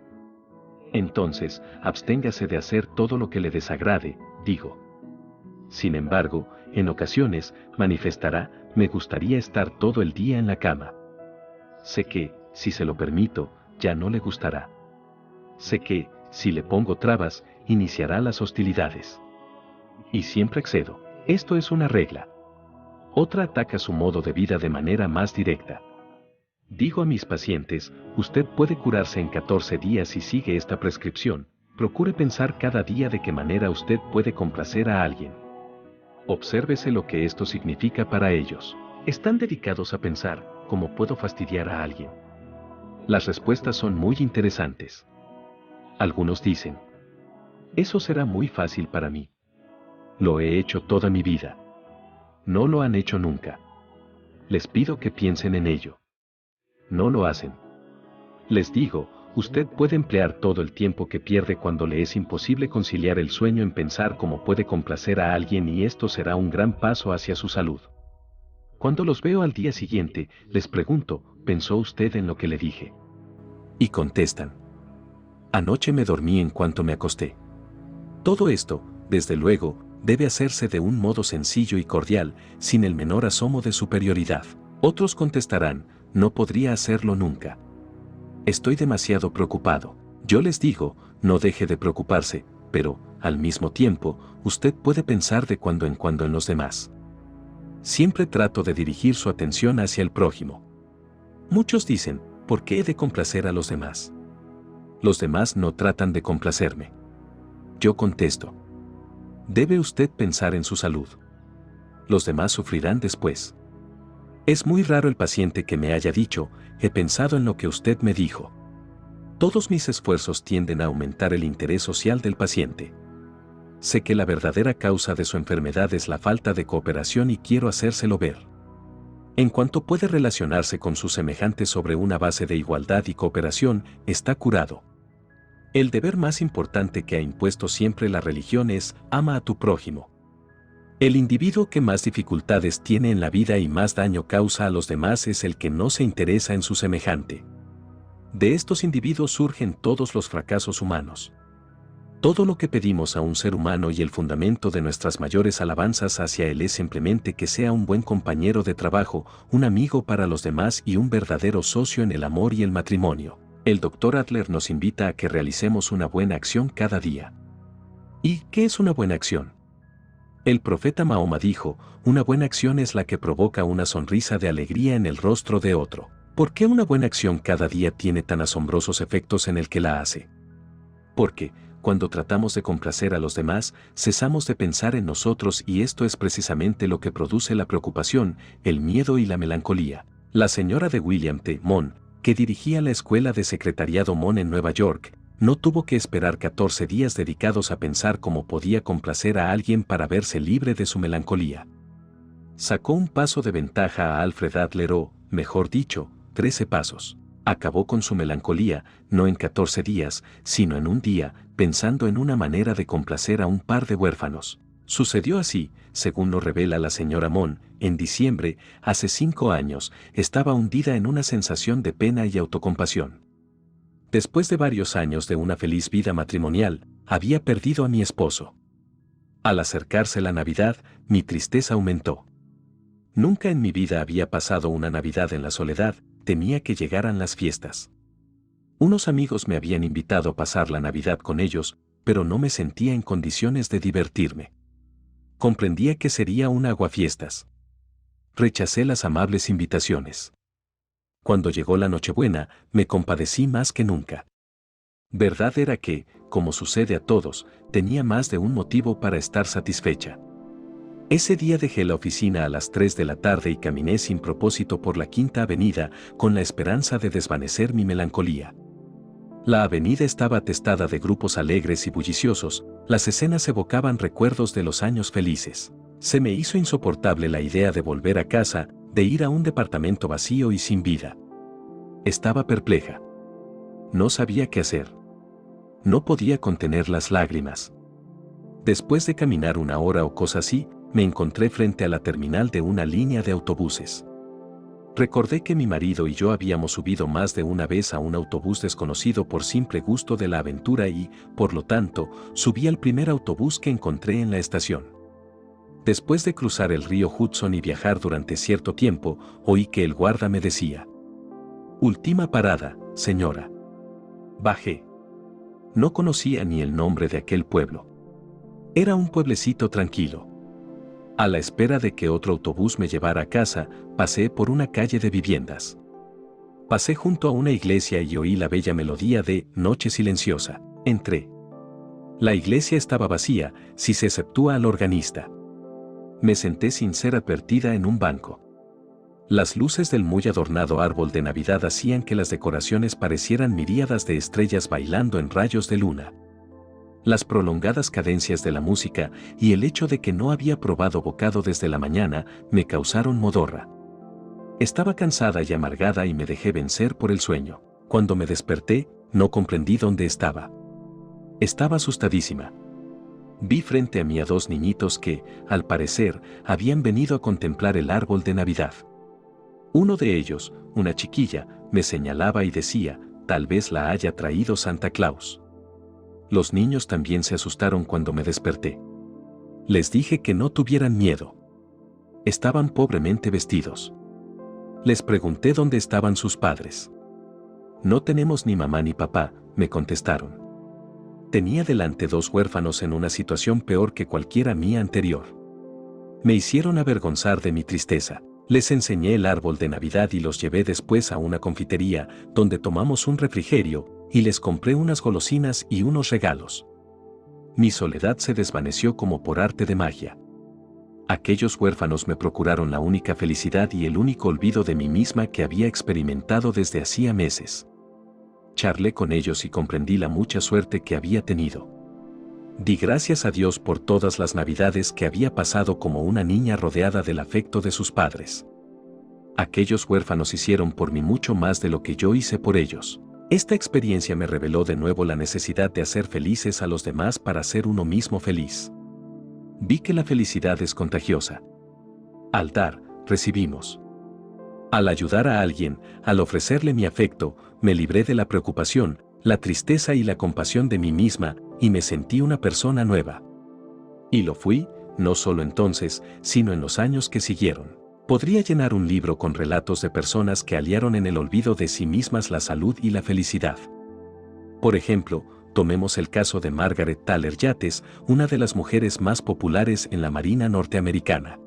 Entonces, absténgase de hacer todo lo que le desagrade, digo. Sin embargo, en ocasiones, manifestará, me gustaría estar todo el día en la cama. Sé que, si se lo permito, ya no le gustará. Sé que, si le pongo trabas, iniciará las hostilidades. Y siempre accedo. Esto es una regla. Otra ataca su modo de vida de manera más directa. Digo a mis pacientes, usted puede curarse en 14 días si sigue esta prescripción. Procure pensar cada día de qué manera usted puede complacer a alguien. Obsérvese lo que esto significa para ellos. Están dedicados a pensar, ¿cómo puedo fastidiar a alguien? Las respuestas son muy interesantes. Algunos dicen, eso será muy fácil para mí. Lo he hecho toda mi vida. No lo han hecho nunca. Les pido que piensen en ello. No lo hacen. Les digo, usted puede emplear todo el tiempo que pierde cuando le es imposible conciliar el sueño en pensar cómo puede complacer a alguien y esto será un gran paso hacia su salud. Cuando los veo al día siguiente, les pregunto, ¿pensó usted en lo que le dije? Y contestan, anoche me dormí en cuanto me acosté. Todo esto, desde luego, debe hacerse de un modo sencillo y cordial, sin el menor asomo de superioridad. Otros contestarán, no podría hacerlo nunca. Estoy demasiado preocupado. Yo les digo, no deje de preocuparse, pero, al mismo tiempo, usted puede pensar de cuando en los demás. Siempre trato de dirigir su atención hacia el prójimo. Muchos dicen, ¿por qué he de complacer a los demás? Los demás no tratan de complacerme. Yo contesto, debe usted pensar en su salud. Los demás sufrirán después. Es muy raro el paciente que me haya dicho, he pensado en lo que usted me dijo. Todos mis esfuerzos tienden a aumentar el interés social del paciente. Sé que la verdadera causa de su enfermedad es la falta de cooperación y quiero hacérselo ver. En cuanto puede relacionarse con sus semejantes sobre una base de igualdad y cooperación, está curado. El deber más importante que ha impuesto siempre la religión es, ama a tu prójimo. El individuo que más dificultades tiene en la vida y más daño causa a los demás es el que no se interesa en su semejante. De estos individuos surgen todos los fracasos humanos. Todo lo que pedimos a un ser humano y el fundamento de nuestras mayores alabanzas hacia él es simplemente que sea un buen compañero de trabajo, un amigo para los demás y un verdadero socio en el amor y el matrimonio. El Dr. Adler nos invita a que realicemos una buena acción cada día. ¿Y qué es una buena acción? El profeta Mahoma dijo, una buena acción es la que provoca una sonrisa de alegría en el rostro de otro. ¿Por qué una buena acción cada día tiene tan asombrosos efectos en el que la hace? Porque, cuando tratamos de complacer a los demás, cesamos de pensar en nosotros y esto es precisamente lo que produce la preocupación, el miedo y la melancolía. La señora de William T. Mon, que dirigía la escuela de secretariado Mon en Nueva York, no tuvo que esperar 14 días dedicados a pensar cómo podía complacer a alguien para verse libre de su melancolía. Sacó un paso de ventaja a Alfred Adler o, mejor dicho, 13 pasos. Acabó con su melancolía, no en 14 días, sino en un día, pensando en una manera de complacer a un par de huérfanos. Sucedió así, según lo revela la señora Mon, en diciembre, hace 5 años, estaba hundida en una sensación de pena y autocompasión. Después de varios años de una feliz vida matrimonial, había perdido a mi esposo. Al acercarse la Navidad, mi tristeza aumentó. Nunca en mi vida había pasado una Navidad en la soledad, temía que llegaran las fiestas. Unos amigos me habían invitado a pasar la Navidad con ellos, pero no me sentía en condiciones de divertirme. Comprendía que sería un aguafiestas. Rechacé las amables invitaciones. Cuando llegó la Nochebuena, me compadecí más que nunca. Verdad era que, como sucede a todos, tenía más de un motivo para estar satisfecha. Ese día dejé la oficina a las 3 de la tarde y caminé sin propósito por la Quinta Avenida con la esperanza de desvanecer mi melancolía. La avenida estaba atestada de grupos alegres y bulliciosos, las escenas evocaban recuerdos de los años felices. Se me hizo insoportable la idea de volver a casa, de ir a un departamento vacío y sin vida. Estaba perpleja. No sabía qué hacer. No podía contener las lágrimas. Después de caminar una hora o cosa así, me encontré frente a la terminal de una línea de autobuses. Recordé que mi marido y yo habíamos subido más de una vez a un autobús desconocido por simple gusto de la aventura y, por lo tanto, subí al primer autobús que encontré en la estación. Después de cruzar el río Hudson y viajar durante cierto tiempo, oí que el guarda me decía: «Última parada, señora». Bajé. No conocía ni el nombre de aquel pueblo. Era un pueblecito tranquilo. A la espera de que otro autobús me llevara a casa, pasé por una calle de viviendas. Pasé junto a una iglesia y oí la bella melodía de Noche Silenciosa. Entré. La iglesia estaba vacía, si se exceptúa al organista. Me senté sin ser advertida en un banco. Las luces del muy adornado árbol de Navidad hacían que las decoraciones parecieran miríadas de estrellas bailando en rayos de luna. Las prolongadas cadencias de la música y el hecho de que no había probado bocado desde la mañana me causaron modorra. Estaba cansada y amargada y me dejé vencer por el sueño. Cuando me desperté, no comprendí dónde estaba. Estaba asustadísima. Vi frente a mí a dos niñitos que, al parecer, habían venido a contemplar el árbol de Navidad. Uno de ellos, una chiquilla, me señalaba y decía: «Tal vez la haya traído Santa Claus». Los niños también se asustaron cuando me desperté. Les dije que no tuvieran miedo. Estaban pobremente vestidos. Les pregunté dónde estaban sus padres. «No tenemos ni mamá ni papá», me contestaron. Tenía delante dos huérfanos en una situación peor que cualquiera mía anterior. Me hicieron avergonzar de mi tristeza. Les enseñé el árbol de Navidad y los llevé después a una confitería, donde tomamos un refrigerio, y les compré unas golosinas y unos regalos. Mi soledad se desvaneció como por arte de magia. Aquellos huérfanos me procuraron la única felicidad y el único olvido de mí misma que había experimentado desde hacía meses. Charlé con ellos y comprendí la mucha suerte que había tenido. Di gracias a Dios por todas las Navidades que había pasado como una niña rodeada del afecto de sus padres. Aquellos huérfanos hicieron por mí mucho más de lo que yo hice por ellos. Esta experiencia me reveló de nuevo la necesidad de hacer felices a los demás para ser uno mismo feliz. Vi que la felicidad es contagiosa. Al dar, recibimos. Al ayudar a alguien, al ofrecerle mi afecto, me libré de la preocupación, la tristeza y la compasión de mí misma, y me sentí una persona nueva. Y lo fui, no solo entonces, sino en los años que siguieron. Podría llenar un libro con relatos de personas que aliaron en el olvido de sí mismas la salud y la felicidad. Por ejemplo, tomemos el caso de Margaret Taylor Yates, una de las mujeres más populares en la Marina norteamericana.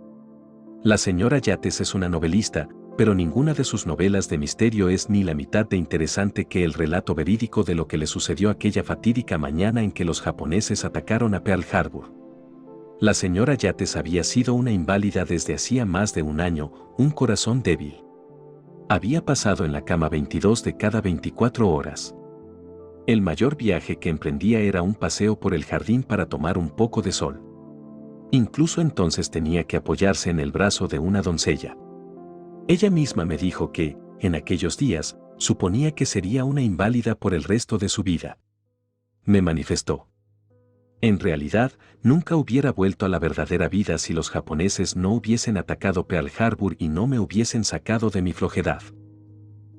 La señora Yates es una novelista, pero ninguna de sus novelas de misterio es ni la mitad de interesante que el relato verídico de lo que le sucedió aquella fatídica mañana en que los japoneses atacaron a Pearl Harbor. La señora Yates había sido una inválida desde hacía más de un año, un corazón débil. Había pasado en la cama 22 de cada 24 horas. El mayor viaje que emprendía era un paseo por el jardín para tomar un poco de sol. Incluso entonces tenía que apoyarse en el brazo de una doncella. Ella misma me dijo que, en aquellos días, suponía que sería una inválida por el resto de su vida. Me manifestó: «En realidad, nunca hubiera vuelto a la verdadera vida si los japoneses no hubiesen atacado Pearl Harbor y no me hubiesen sacado de mi flojedad».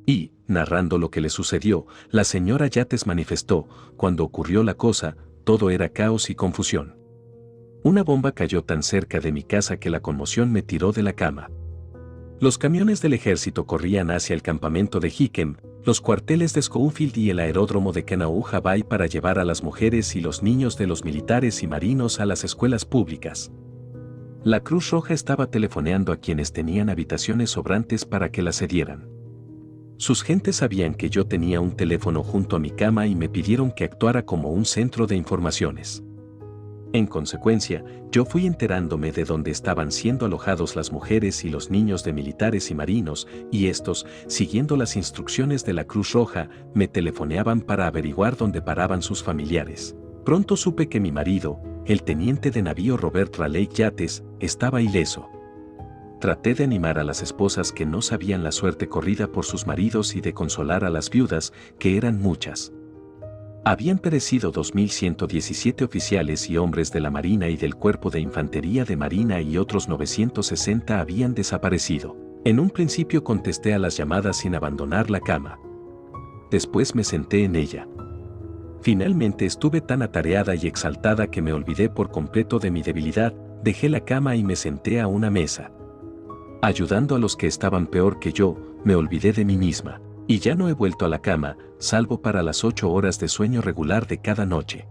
Y, narrando lo que le sucedió, la señora Yates manifestó: «Cuando ocurrió la cosa, todo era caos y confusión. Una bomba cayó tan cerca de mi casa que la conmoción me tiró de la cama. Los camiones del ejército corrían hacia el campamento de Hikem, los cuarteles de Schofield y el aeródromo de Kaunauja Bay para llevar a las mujeres y los niños de los militares y marinos a las escuelas públicas. La Cruz Roja estaba telefoneando a quienes tenían habitaciones sobrantes para que las cedieran. Sus gentes sabían que yo tenía un teléfono junto a mi cama y me pidieron que actuara como un centro de informaciones. En consecuencia, yo fui enterándome de dónde estaban siendo alojados las mujeres y los niños de militares y marinos, y estos, siguiendo las instrucciones de la Cruz Roja, me telefoneaban para averiguar dónde paraban sus familiares. Pronto supe que mi marido, el teniente de navío Robert Raleigh Yates, estaba ileso. Traté de animar a las esposas que no sabían la suerte corrida por sus maridos y de consolar a las viudas, que eran muchas. Habían perecido 2.117 oficiales y hombres de la Marina y del Cuerpo de Infantería de Marina y otros 960 habían desaparecido. En un principio contesté a las llamadas sin abandonar la cama. Después me senté en ella. Finalmente estuve tan atareada y exaltada que me olvidé por completo de mi debilidad, dejé la cama y me senté a una mesa. Ayudando a los que estaban peor que yo, me olvidé de mí misma. Y ya no he vuelto a la cama, salvo para las 8 horas de sueño regular de cada noche.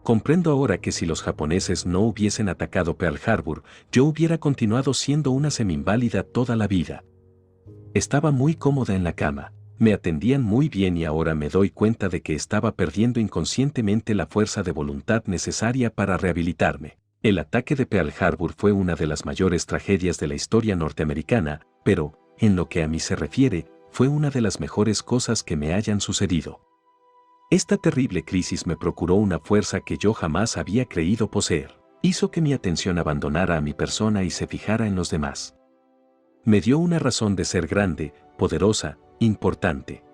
Comprendo ahora que si los japoneses no hubiesen atacado Pearl Harbor, yo hubiera continuado siendo una semi-inválida toda la vida. Estaba muy cómoda en la cama, me atendían muy bien y ahora me doy cuenta de que estaba perdiendo inconscientemente la fuerza de voluntad necesaria para rehabilitarme. El ataque de Pearl Harbor fue una de las mayores tragedias de la historia norteamericana, pero, en lo que a mí se refiere, fue una de las mejores cosas que me hayan sucedido. Esta terrible crisis me procuró una fuerza que yo jamás había creído poseer. Hizo que mi atención abandonara a mi persona y se fijara en los demás. Me dio una razón de ser grande, poderosa, importante.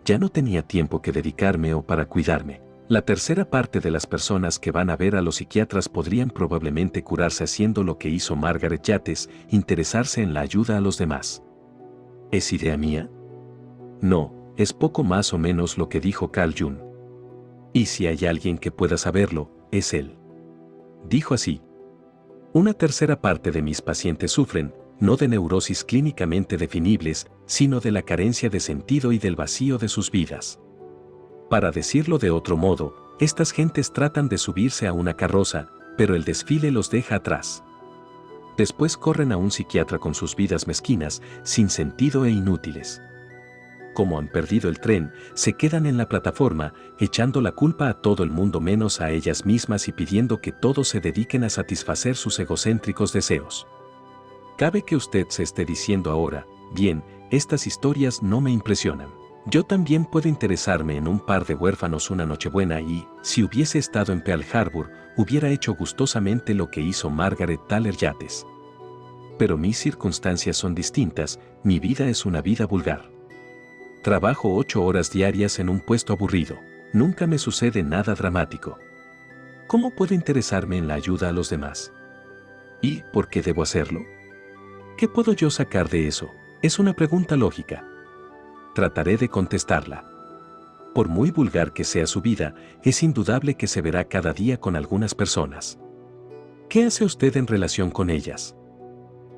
Ya no tenía tiempo que dedicarme o para cuidarme. La tercera parte de las personas que van a ver a los psiquiatras podrían probablemente curarse haciendo lo que hizo Margaret Yates, interesarse en la ayuda a los demás. ¿Es idea mía? No, es poco más o menos lo que dijo Carl Jung. Y si hay alguien que pueda saberlo, es él. Dijo así: una tercera parte de mis pacientes sufren, no de neurosis clínicamente definibles, sino de la carencia de sentido y del vacío de sus vidas. Para decirlo de otro modo, estas gentes tratan de subirse a una carroza, pero el desfile los deja atrás. Después corren a un psiquiatra con sus vidas mezquinas, sin sentido e inútiles. Como han perdido el tren, se quedan en la plataforma, echando la culpa a todo el mundo menos a ellas mismas y pidiendo que todos se dediquen a satisfacer sus egocéntricos deseos. Cabe que usted se esté diciendo ahora: bien, estas historias no me impresionan. Yo también puedo interesarme en un par de huérfanos una nochebuena y, si hubiese estado en Pearl Harbor, hubiera hecho gustosamente lo que hizo Margaret Taylor Yates. Pero mis circunstancias son distintas, mi vida es una vida vulgar. Trabajo 8 horas diarias en un puesto aburrido, nunca me sucede nada dramático. ¿Cómo puedo interesarme en la ayuda a los demás? ¿Y por qué debo hacerlo? ¿Qué puedo yo sacar de eso? Es una pregunta lógica. Trataré de contestarla. Por muy vulgar que sea su vida, es indudable que se verá cada día con algunas personas. ¿Qué hace usted en relación con ellas?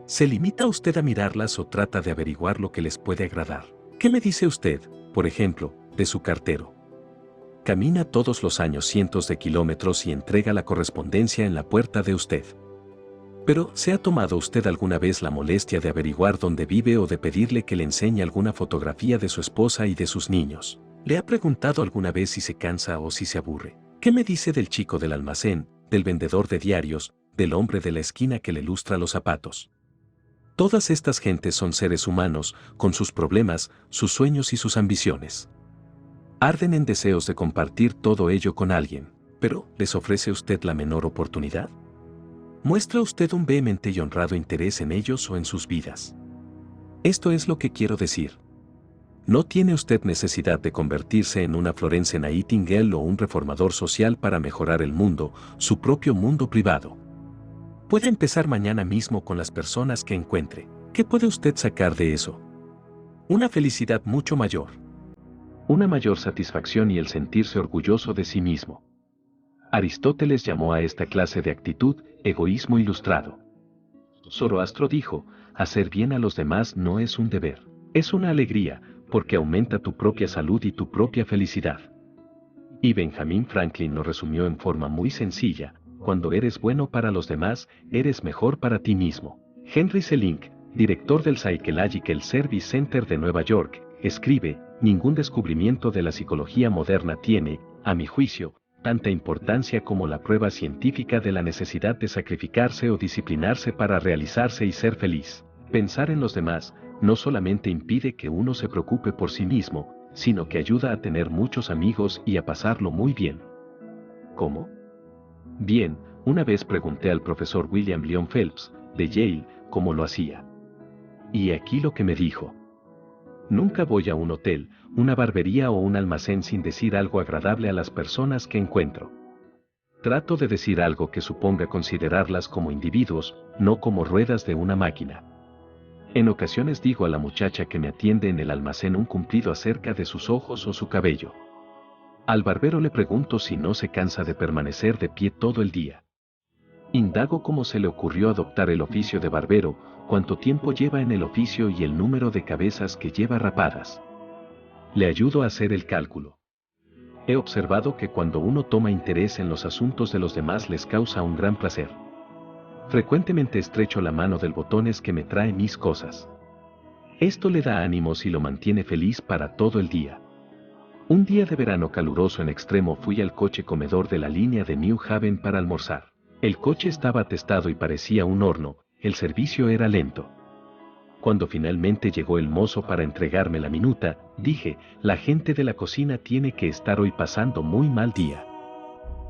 ¿Se limita usted a mirarlas o trata de averiguar lo que les puede agradar? ¿Qué me dice usted, por ejemplo, de su cartero? Camina todos los años cientos de kilómetros y entrega la correspondencia en la puerta de usted. Pero, ¿se ha tomado usted alguna vez la molestia de averiguar dónde vive o de pedirle que le enseñe alguna fotografía de su esposa y de sus niños? ¿Le ha preguntado alguna vez si se cansa o si se aburre? ¿Qué me dice del chico del almacén, del vendedor de diarios, del hombre de la esquina que le lustra los zapatos? Todas estas gentes son seres humanos, con sus problemas, sus sueños y sus ambiciones. Arden en deseos de compartir todo ello con alguien, pero ¿les ofrece usted la menor oportunidad? ¿Muestra usted un vehemente y honrado interés en ellos o en sus vidas? Esto es lo que quiero decir. No tiene usted necesidad de convertirse en una Florence Nightingale o un reformador social para mejorar el mundo, su propio mundo privado. Puede empezar mañana mismo con las personas que encuentre. ¿Qué puede usted sacar de eso? Una felicidad mucho mayor. Una mayor satisfacción y el sentirse orgulloso de sí mismo. Aristóteles llamó a esta clase de actitud egoísmo ilustrado. Zoroastro dijo: hacer bien a los demás no es un deber, es una alegría, porque aumenta tu propia salud y tu propia felicidad. Y Benjamin Franklin lo resumió en forma muy sencilla: cuando eres bueno para los demás, eres mejor para ti mismo. Henry Selink, director del Psychological Service Center de Nueva York, escribe, ningún descubrimiento de la psicología moderna tiene, a mi juicio, tanta importancia como la prueba científica de la necesidad de sacrificarse o disciplinarse para realizarse y ser feliz. Pensar en los demás no solamente impide que uno se preocupe por sí mismo, sino que ayuda a tener muchos amigos y a pasarlo muy bien. ¿Cómo? Bien, una vez pregunté al profesor William Lyon Phelps, de Yale, cómo lo hacía. Y aquí lo que me dijo. Nunca voy a un hotel, una barbería o un almacén sin decir algo agradable a las personas que encuentro. Trato de decir algo que suponga considerarlas como individuos, no como ruedas de una máquina. En ocasiones digo a la muchacha que me atiende en el almacén un cumplido acerca de sus ojos o su cabello. Al barbero le pregunto si no se cansa de permanecer de pie todo el día. Indago cómo se le ocurrió adoptar el oficio de barbero, cuánto tiempo lleva en el oficio y el número de cabezas que lleva rapadas. Le ayudo a hacer el cálculo. He observado que cuando uno toma interés en los asuntos de los demás les causa un gran placer. Frecuentemente estrecho la mano del botones que me trae mis cosas. Esto le da ánimos y lo mantiene feliz para todo el día. Un día de verano caluroso en extremo fui al coche comedor de la línea de New Haven para almorzar. El coche estaba atestado y parecía un horno, el servicio era lento. Cuando finalmente llegó el mozo para entregarme la minuta, dije, la gente de la cocina tiene que estar hoy pasando muy mal día.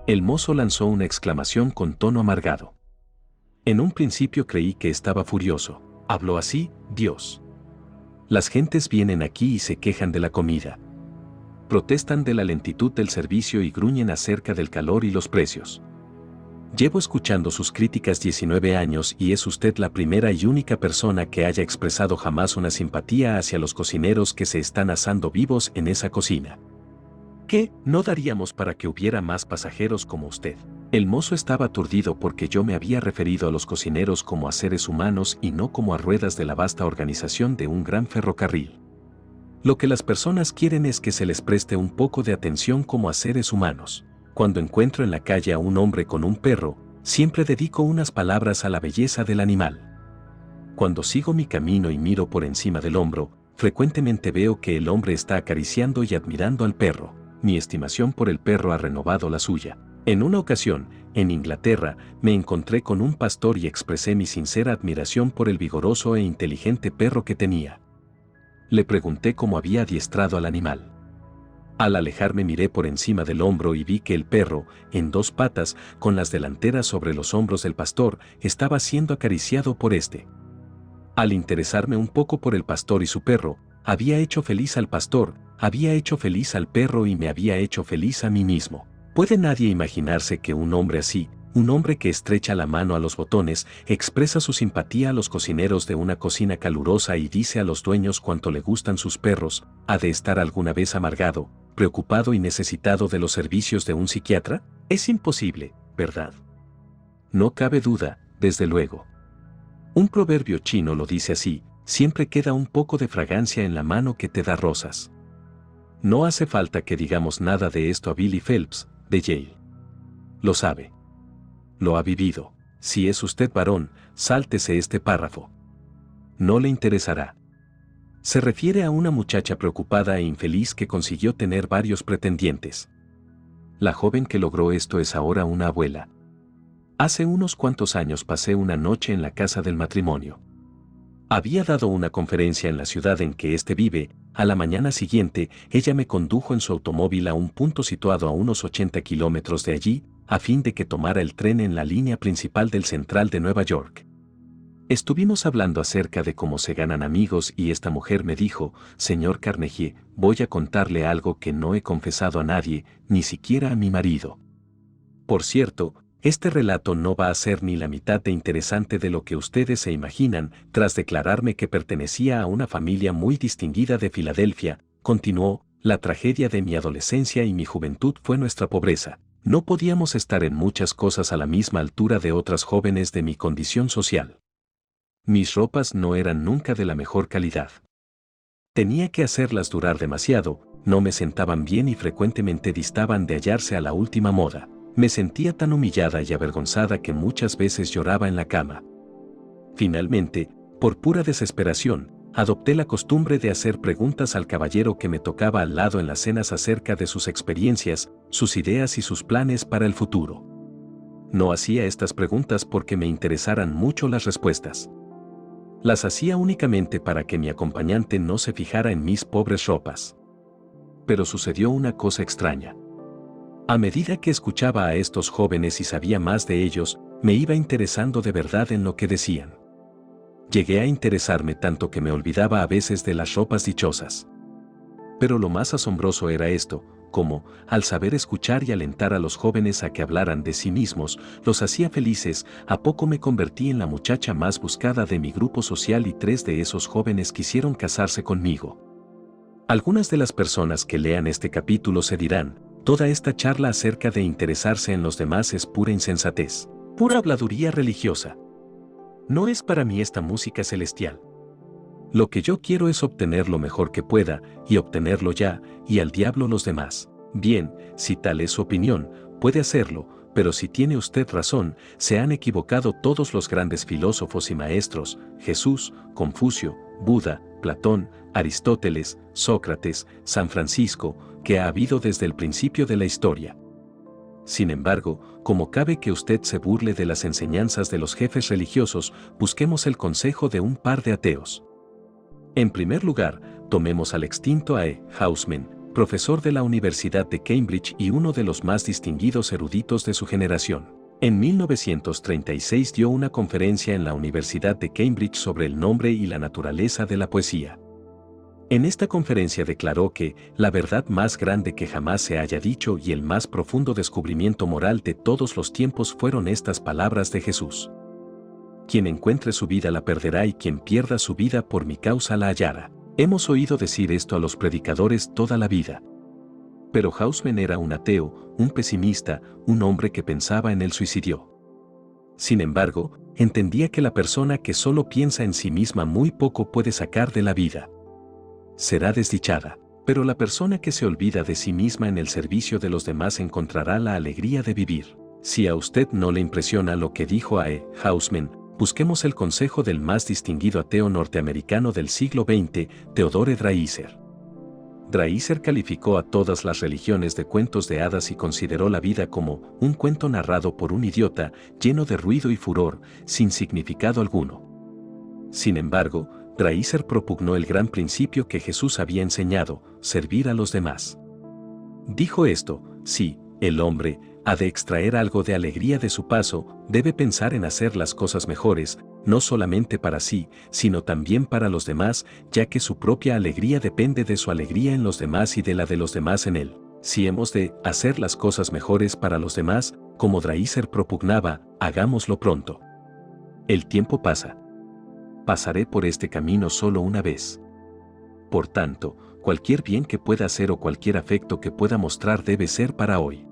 El mozo lanzó una exclamación con tono amargado. En un principio creí que estaba furioso. Habló así, Dios. Las gentes vienen aquí y se quejan de la comida. Protestan de la lentitud del servicio y gruñen acerca del calor y los precios. Llevo escuchando sus críticas 19 años y es usted la primera y única persona que haya expresado jamás una simpatía hacia los cocineros que se están asando vivos en esa cocina. ¿Qué no daríamos para que hubiera más pasajeros como usted? El mozo estaba aturdido porque yo me había referido a los cocineros como a seres humanos y no como a ruedas de la vasta organización de un gran ferrocarril. Lo que las personas quieren es que se les preste un poco de atención como a seres humanos. Cuando encuentro en la calle a un hombre con un perro, siempre dedico unas palabras a la belleza del animal. Cuando sigo mi camino y miro por encima del hombro, frecuentemente veo que el hombre está acariciando y admirando al perro. Mi estimación por el perro ha renovado la suya. En una ocasión, en Inglaterra, me encontré con un pastor y expresé mi sincera admiración por el vigoroso e inteligente perro que tenía. Le pregunté cómo había adiestrado al animal. Al alejarme miré por encima del hombro y vi que el perro, en dos patas, con las delanteras sobre los hombros del pastor, estaba siendo acariciado por este. Al interesarme un poco por el pastor y su perro, había hecho feliz al pastor, había hecho feliz al perro y me había hecho feliz a mí mismo. ¿Puede nadie imaginarse que un hombre así, un hombre que estrecha la mano a los botones, expresa su simpatía a los cocineros de una cocina calurosa y dice a los dueños cuánto le gustan sus perros, ha de estar alguna vez amargado, preocupado y necesitado de los servicios de un psiquiatra? Es imposible, ¿verdad? No cabe duda, desde luego. Un proverbio chino lo dice así, siempre queda un poco de fragancia en la mano que te da rosas. No hace falta que digamos nada de esto a Billy Phelps, de Yale. Lo sabe. Lo ha vivido. Si es usted varón, sáltese este párrafo. No le interesará. Se refiere a una muchacha preocupada e infeliz que consiguió tener varios pretendientes. La joven que logró esto es ahora una abuela. Hace unos cuantos años pasé una noche en la casa del matrimonio. Había dado una conferencia en la ciudad en que éste vive. A la mañana siguiente, ella me condujo en su automóvil a un punto situado a unos 80 kilómetros de allí, a fin de que tomara el tren en la línea principal del Central de Nueva York. Estuvimos hablando acerca de cómo se ganan amigos y esta mujer me dijo, señor Carnegie, voy a contarle algo que no he confesado a nadie, ni siquiera a mi marido. Por cierto, este relato no va a ser ni la mitad de interesante de lo que ustedes se imaginan. Tras declararme que pertenecía a una familia muy distinguida de Filadelfia, continuó, la tragedia de mi adolescencia y mi juventud fue nuestra pobreza. No podíamos estar en muchas cosas a la misma altura de otras jóvenes de mi condición social. Mis ropas no eran nunca de la mejor calidad. Tenía que hacerlas durar demasiado, no me sentaban bien y frecuentemente distaban de hallarse a la última moda. Me sentía tan humillada y avergonzada que muchas veces lloraba en la cama. Finalmente, por pura desesperación, adopté la costumbre de hacer preguntas al caballero que me tocaba al lado en las cenas acerca de sus experiencias, sus ideas y sus planes para el futuro. No hacía estas preguntas porque me interesaran mucho las respuestas. Las hacía únicamente para que mi acompañante no se fijara en mis pobres ropas. Pero sucedió una cosa extraña. A medida que escuchaba a estos jóvenes y sabía más de ellos, me iba interesando de verdad en lo que decían. Llegué a interesarme tanto que me olvidaba a veces de las ropas dichosas. Pero lo más asombroso era esto, como, al saber escuchar y alentar a los jóvenes a que hablaran de sí mismos, los hacía felices, a poco me convertí en la muchacha más buscada de mi grupo social y 3 de esos jóvenes quisieron casarse conmigo. Algunas de las personas que lean este capítulo se dirán, toda esta charla acerca de interesarse en los demás es pura insensatez, pura habladuría religiosa. No es para mí esta música celestial. Lo que yo quiero es obtener lo mejor que pueda, y obtenerlo ya, y al diablo los demás. Bien, si tal es su opinión, puede hacerlo, pero si tiene usted razón, se han equivocado todos los grandes filósofos y maestros, Jesús, Confucio, Buda, Platón, Aristóteles, Sócrates, San Francisco, que ha habido desde el principio de la historia. Sin embargo, como cabe que usted se burle de las enseñanzas de los jefes religiosos, busquemos el consejo de un par de ateos. En primer lugar, tomemos al extinto A. E. Housman, profesor de la Universidad de Cambridge y uno de los más distinguidos eruditos de su generación. En 1936 dio una conferencia en la Universidad de Cambridge sobre el nombre y la naturaleza de la poesía. En esta conferencia declaró que la verdad más grande que jamás se haya dicho y el más profundo descubrimiento moral de todos los tiempos fueron estas palabras de Jesús. Quien encuentre su vida la perderá y quien pierda su vida por mi causa la hallará. Hemos oído decir esto a los predicadores toda la vida. Pero Housman era un ateo, un pesimista, un hombre que pensaba en el suicidio. Sin embargo, entendía que la persona que solo piensa en sí misma muy poco puede sacar de la vida. Será desdichada, pero la persona que se olvida de sí misma en el servicio de los demás encontrará la alegría de vivir. Si a usted no le impresiona lo que dijo A. E. Housman, busquemos el consejo del más distinguido ateo norteamericano del siglo XX, Theodore Dreiser. Dreiser calificó a todas las religiones de cuentos de hadas y consideró la vida como un cuento narrado por un idiota, lleno de ruido y furor, sin significado alguno. Sin embargo, Dreiser propugnó el gran principio que Jesús había enseñado, servir a los demás. Dijo esto, si el hombre ha de extraer algo de alegría de su paso, debe pensar en hacer las cosas mejores, no solamente para sí, sino también para los demás, ya que su propia alegría depende de su alegría en los demás y de la de los demás en él. Si hemos de hacer las cosas mejores para los demás, como Dreiser propugnaba, hagámoslo pronto. El tiempo pasa. Pasaré por este camino solo una vez. Por tanto, cualquier bien que pueda hacer o cualquier afecto que pueda mostrar debe ser para hoy.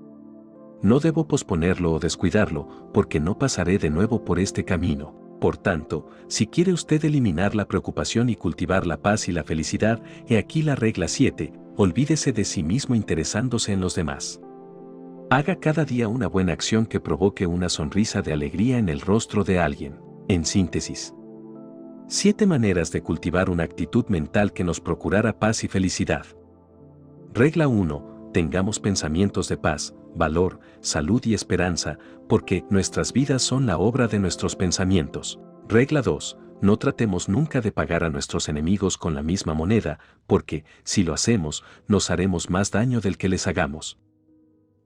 No debo posponerlo o descuidarlo, porque no pasaré de nuevo por este camino. Por tanto, si quiere usted eliminar la preocupación y cultivar la paz y la felicidad, he aquí la regla 7, olvídese de sí mismo interesándose en los demás. Haga cada día una buena acción que provoque una sonrisa de alegría en el rostro de alguien. En síntesis, 7 maneras de cultivar una actitud mental que nos procurara paz y felicidad. Regla 1. Tengamos pensamientos de paz, valor, salud y esperanza, porque nuestras vidas son la obra de nuestros pensamientos. Regla 2. No tratemos nunca de pagar a nuestros enemigos con la misma moneda, porque, si lo hacemos, nos haremos más daño del que les hagamos.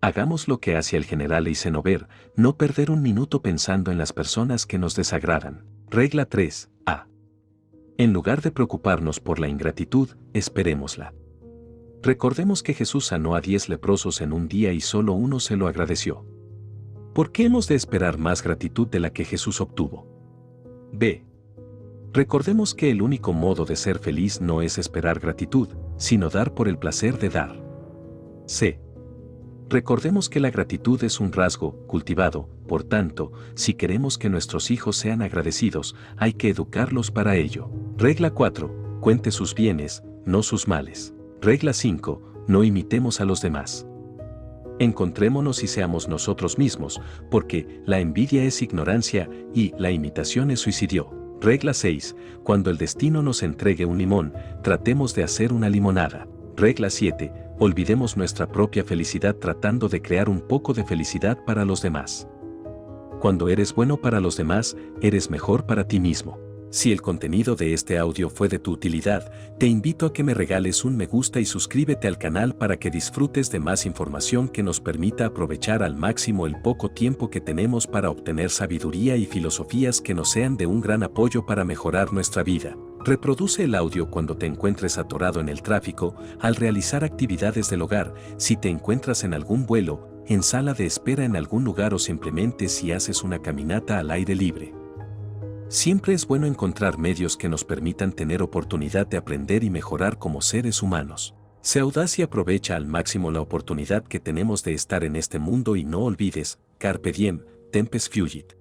Hagamos lo que hace el general Eisenhower, no perder un minuto pensando en las personas que nos desagradan. Regla 3. En lugar de preocuparnos por la ingratitud, esperémosla. Recordemos que Jesús sanó a 10 leprosos en un día y solo uno se lo agradeció. ¿Por qué hemos de esperar más gratitud de la que Jesús obtuvo? B. Recordemos que el único modo de ser feliz no es esperar gratitud, sino dar por el placer de dar. C. Recordemos que la gratitud es un rasgo cultivado, por tanto, si queremos que nuestros hijos sean agradecidos, hay que educarlos para ello. Regla 4. Cuente sus bienes, no sus males. Regla 5. No imitemos a los demás. Encontrémonos y seamos nosotros mismos, porque la envidia es ignorancia y la imitación es suicidio. Regla 6. Cuando el destino nos entregue un limón, tratemos de hacer una limonada. Regla 7. Olvidemos nuestra propia felicidad tratando de crear un poco de felicidad para los demás. Cuando eres bueno para los demás, eres mejor para ti mismo. Si el contenido de este audio fue de tu utilidad, te invito a que me regales un me gusta y suscríbete al canal para que disfrutes de más información que nos permita aprovechar al máximo el poco tiempo que tenemos para obtener sabiduría y filosofías que nos sean de un gran apoyo para mejorar nuestra vida. Reproduce el audio cuando te encuentres atorado en el tráfico, al realizar actividades del hogar, si te encuentras en algún vuelo, en sala de espera en algún lugar o simplemente si haces una caminata al aire libre. Siempre es bueno encontrar medios que nos permitan tener oportunidad de aprender y mejorar como seres humanos. Sé audaz y aprovecha al máximo la oportunidad que tenemos de estar en este mundo y no olvides, carpe diem, tempus fugit.